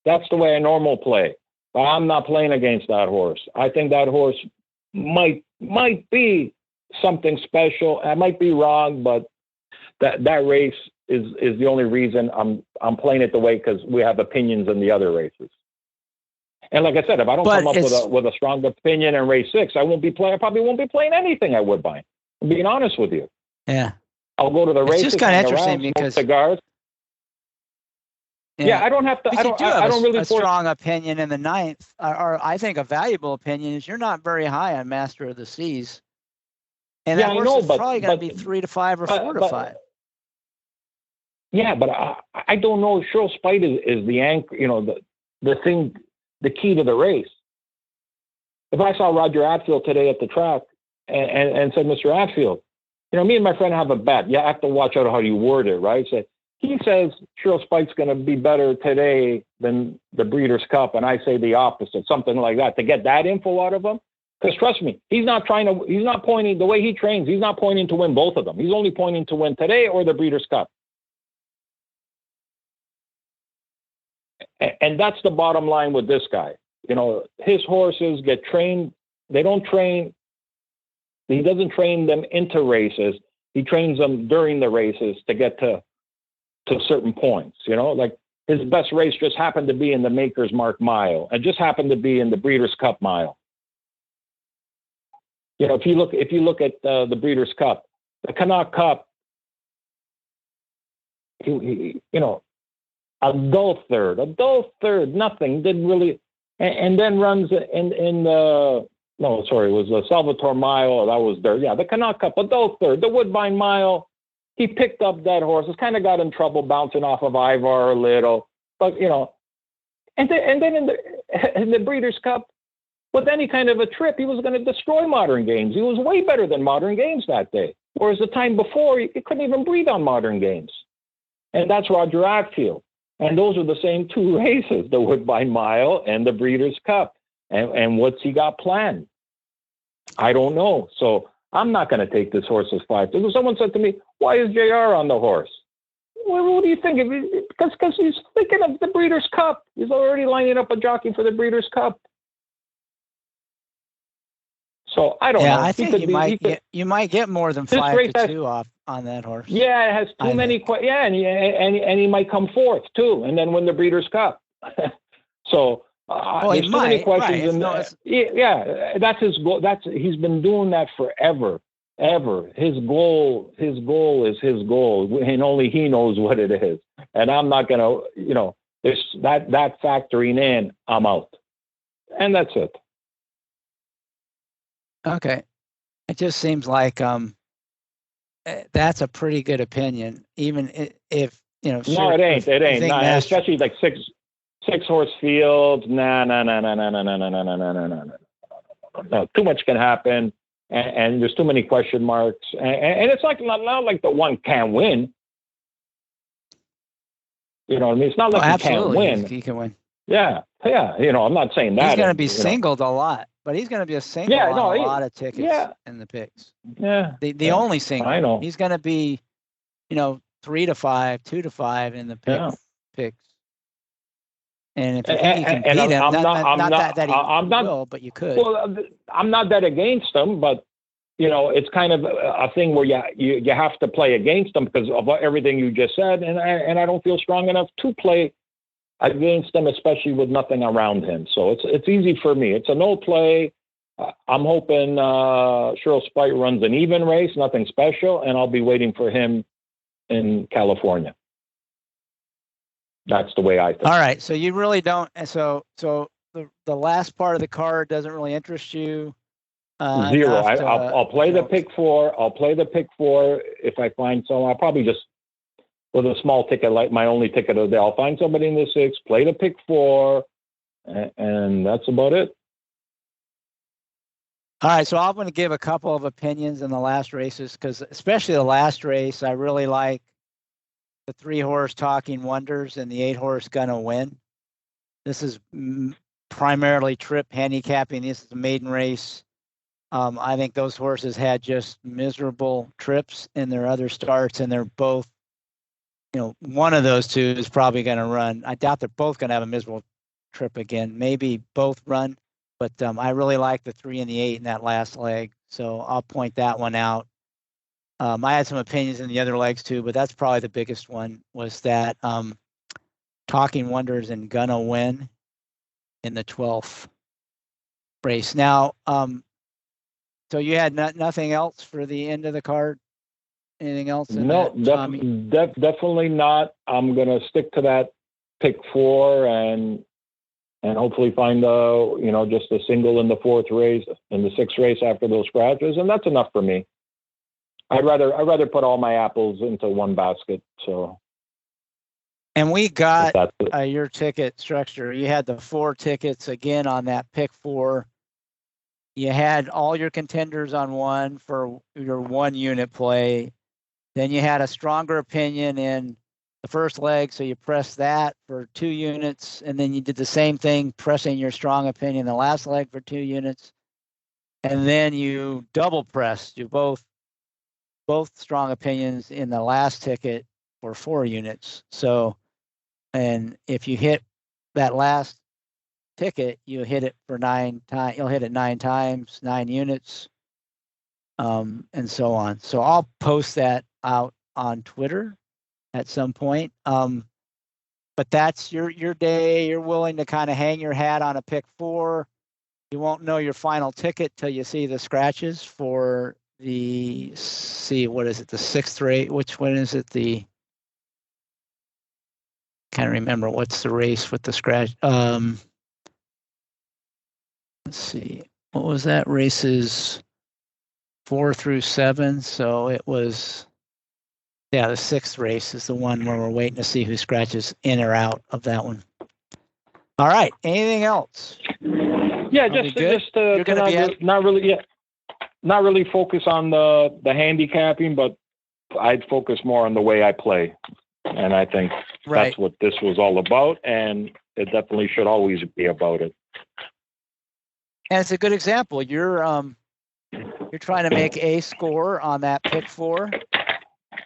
That's the way I normal play. But I'm not playing against that horse. I think that horse might be something special. I might be wrong, but that race is the only reason I'm playing it the way, because we have opinions in the other races. And like I said, if I don't come up with a strong opinion in race 6, I probably won't be playing anything at Woodbine. I'm being honest with you. Yeah. I'll go to the races. It's just kind of interesting because cigars. Yeah, I don't have to. I don't really a strong opinion in the 9th, or I think a valuable opinion is you're not very high on Master of the Seas, and that horse is probably going to be 3 to 5 or 4 to 5. Yeah, but I don't know. Cheryl Spite is the anchor. You know, the thing, the key to the race. If I saw Roger Atfield today at the track and said, Mr. Atfield, you know, me and my friend have a bet. You have to watch out how you word it, right? So he says Cheryl Spite's going to be better today than the Breeders' Cup, and I say the opposite, something like that, to get that info out of him. Because trust me, he's not pointing, the way he trains, he's not pointing to win both of them. He's only pointing to win today or the Breeders' Cup. And that's the bottom line with this guy. You know, his horses get trained. He doesn't train them into races. He trains them during the races to get to certain points. You know, like his best race just happened to be in the Maker's Mark Mile and just happened to be in the Breeders' Cup Mile. You know, if you look at the Breeders' Cup, the Connaught Cup, he you know, a dull third, nothing, didn't really, and then runs in the, no, sorry, it was the Salvatore Mile, that was there. Yeah, the Connaught Cup, a dull third, the Woodbine Mile, he picked up that horse, kind of got in trouble bouncing off of Ivar a little, but, you know, and then in the Breeders' Cup, with any kind of a trip, he was going to destroy Modern Games. He was way better than Modern Games that day. Whereas the time before, he couldn't even breathe on Modern Games. And that's Roger Atfield. And those are the same 2 races, the Woodbine Mile and the Breeders' Cup. And what's he got planned? I don't know. So I'm not going to take this horse as 5. Someone said to me, why is JR on the horse? Well, what do you think? Because he's thinking of the Breeders' Cup. He's already lining up a jockey for the Breeders' Cup. So I don't know. Yeah, I think you might get more than 5 to 2 off on that horse. Yeah, it has too many. Yeah, and he might come 4th too, and then win the Breeders' Cup. So there's too many questions. Right. Yeah, that's his goal. He's been doing that forever, ever. His goal is his goal, and only he knows what it is. And I'm not gonna, you know, that factoring in, I'm out, and that's it. Okay. It just seems like that's a pretty good opinion, even if, you know. No, it ain't. Especially like six horse fields. No. Too much can happen, and there's too many question marks. And it's like not like the one can win. You know what I mean? It's not like he can't win. He can win. Yeah. You know, I'm not saying that. He's going to be singled a lot. But he's going to be a single on a lot of tickets in the picks. Yeah. The only single. I know. He's going to be, you know, 3 to 5, 2 to 5 in the picks. And if you think you can beat him, not will, but you could. Well, I'm not that against him, but, you know, it's kind of a thing where you have to play against him because of everything you just said. And I don't feel strong enough to play against them, especially with nothing around him. So it's easy for me. It's a no play. I'm hoping Cheryl Spite runs an even race, nothing special, and I'll be waiting for him in California. That's the way I think. All right. So you really don't. So the last part of the card doesn't really interest you. Zero. I'll play the pick 4. I'll play the pick 4 if I find some. I'll probably just, with a small ticket, like my only ticket of the day, I'll find somebody in the 6, play the pick 4, and that's about it. All right, so I'm going to give a couple of opinions in the last races, because especially the last race, I really like the 3-horse Talking Wonders and the 8-horse Gonna Win. This is primarily trip handicapping. This is a maiden race. I think those horses had just miserable trips in their other starts, and they're both, you know, one of those two is probably going to run. I doubt they're both going to have a miserable trip again. Maybe both run, but I really like the 3 and the 8 in that last leg. So I'll point that one out. I had some opinions in the other legs too, but that's probably the biggest one, was that Talking Wonders and Gonna Win in the 12th race. Now, so you had nothing else for the end of the card? Anything else? No, definitely not. I'm going to stick to that pick 4 and hopefully find just a single in the 4th race, in the 6th race after those scratches, and that's enough for me. I'd rather put all my apples into one basket. So. And we got your ticket structure. You had the 4 tickets again on that pick 4. You had all your contenders on one for your 1 unit play. Then you had a stronger opinion in the first leg, so you pressed that for 2 units, and then you did the same thing, pressing your strong opinion in the last leg for 2 units, and then you double pressed. You both strong opinions in the last ticket for 4 units. So, and if you hit that last ticket, you hit it for 9 times. You'll hit it 9 times, 9 units, and so on. So I'll post that out on Twitter at some point. But that's your day. You're willing to kind of hang your hat on a pick 4. You won't know your final ticket till you see the scratches for the, what is it, the 6th race? Which one is it? Can't remember what's the race with the scratch. Let's see, what was that? Races 4 through 7. So it was, the 6th race is the one where we're waiting to see who scratches in or out of that one. All right. Anything else? Yeah, just not really focus on the handicapping, but I'd focus more on the way I play. And I think that's what this was all about, and it definitely should always be about it. And it's a good example. You're trying to make a score on that pick 4.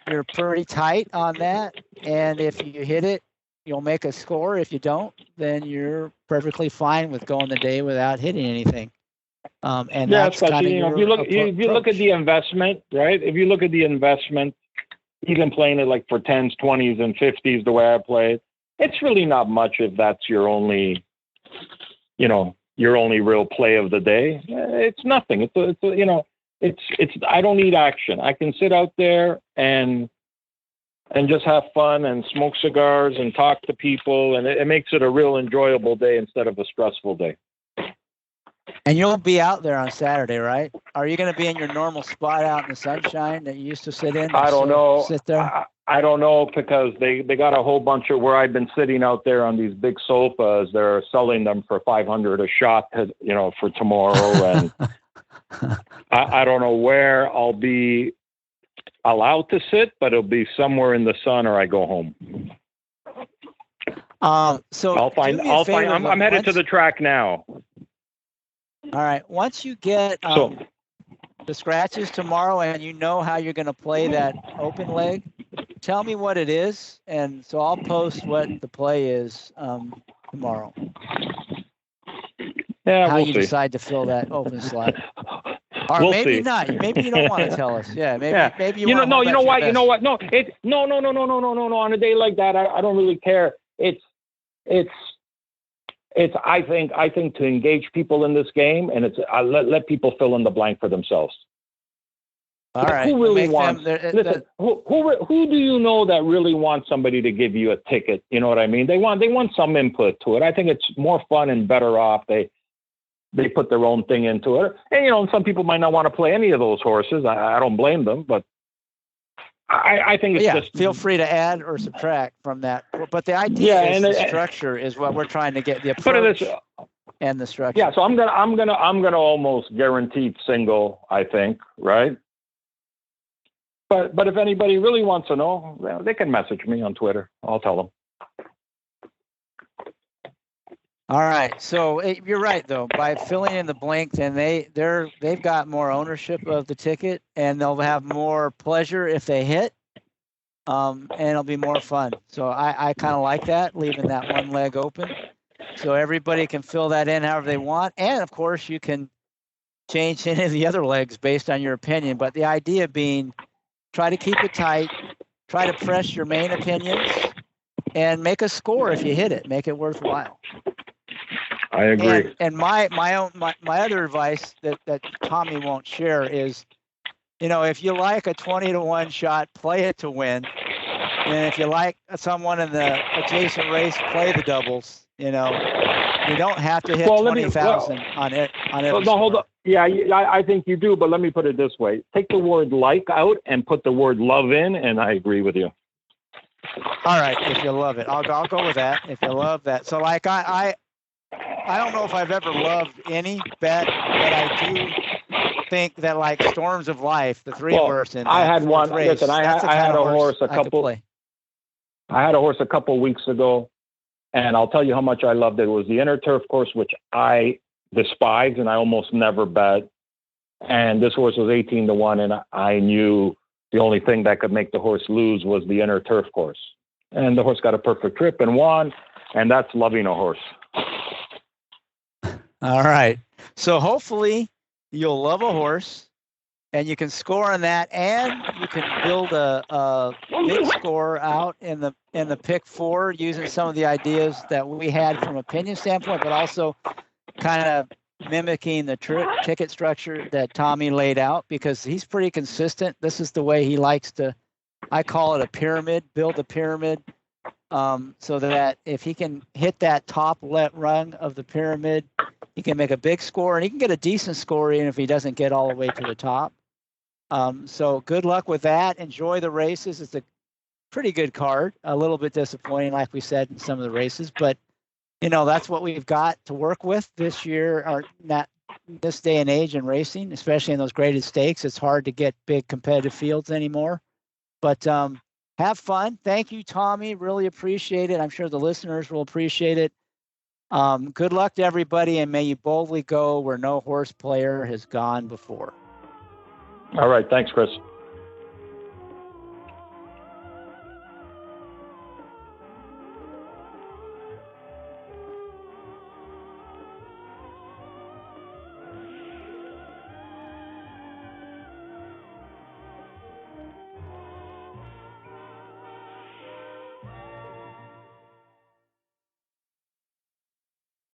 You're pretty tight on that, and if you hit it, you'll make a score. If you don't, then you're perfectly fine with going the day without hitting anything. And that's kind of if you look at the investment, right? If you look at the investment, even playing it like for 10s, 20s, and 50s, the way I play it, it's really not much if that's your only real play of the day. It's nothing. It's I don't need action. I can sit out there and just have fun and smoke cigars and talk to people, and it makes it a real enjoyable day instead of a stressful day. And you'll be out there on Saturday, right? Are you going to be in your normal spot out in the sunshine that you used to sit in? I don't know. Sit there? I don't know, because they got a whole bunch of where I've been sitting out there on these big sofas. They're selling them for $500 a shot, for tomorrow. And I don't know where I'll be allowed to sit, but it'll be somewhere in the sun or I go home. So I'll find. I'm headed to the track now. All right. Once you get the scratches tomorrow and you know how you're going to play that open leg, tell me what it is, and so I'll post what the play is tomorrow. Yeah, how we'll you see. Decide to fill that open slot. Or we'll maybe see. Not. Maybe you don't want to tell us. Yeah, maybe you want to. No, you know what? You know what? No, no. On a day like that, I don't really care. It's. I think to engage people in this game, and let people fill in the blank for themselves. All right. Who really wants? Listen, who do you know that really wants somebody to give you a ticket? You know what I mean? They want some input to it. I think it's more fun and better off they put their own thing into it. And some people might not want to play any of those horses. I don't blame them, but I think it's just feel free to add or subtract from that. But the idea is the structure is what we're trying to get, the approach and the structure. Yeah, so I'm gonna almost guaranteed single, I think, right? But if anybody really wants to know, well, they can message me on Twitter. I'll tell them. All right. So you're right, though. By filling in the blank, then they've got more ownership of the ticket, and they'll have more pleasure if they hit, and it'll be more fun. So I kind of like that, leaving that one leg open, so everybody can fill that in however they want. And of course, you can change any of the other legs based on your opinion. But the idea being, try to keep it tight, try to press your main opinions, and make a score if you hit it. Make it worthwhile. I agree. And my other advice that Tommy won't share is, if you like a 20-1 shot, play it to win. And if you like someone in the adjacent race, play the doubles. You don't have to hit 20,000 on every. No, hold on. Yeah, I think you do, but let me put it this way: take the word "like" out and put the word "love" in, and I agree with you. All right, if you love it, I'll go with that. If you love that, so like I don't know if I've ever loved any bet, but I do think that like Storms of Life, the 3-horse in. I had one. Race, listen, I had a horse a couple. I had a horse a couple weeks ago, and I'll tell you how much I loved it. It was the Inner Turf course, which I despise and I almost never bet. And this horse was 18-1, and I knew the only thing that could make the horse lose was the Inner Turf course. And the horse got a perfect trip and won, and that's loving a horse. All right. So hopefully you'll love a horse, and you can score on that, and you can build a big score out in the pick 4 using some of the ideas that we had from opinion standpoint, but also kind of mimicking the ticket structure that Tommy laid out, because he's pretty consistent. This is the way he likes to, I call it a pyramid, build a pyramid, so that if he can hit that top rung of the pyramid, he can make a big score, and he can get a decent score even if he doesn't get all the way to the top. So good luck with that. Enjoy the races. It's a pretty good card. A little bit disappointing, like we said, in some of the races, but that's what we've got to work with this year, or not this day and age in racing, especially in those graded stakes. It's hard to get big competitive fields anymore, but have fun. Thank you, Tommy. Really appreciate it. I'm sure the listeners will appreciate it. Good luck to everybody, and may you boldly go where no horse player has gone before. All right. Thanks, Chris.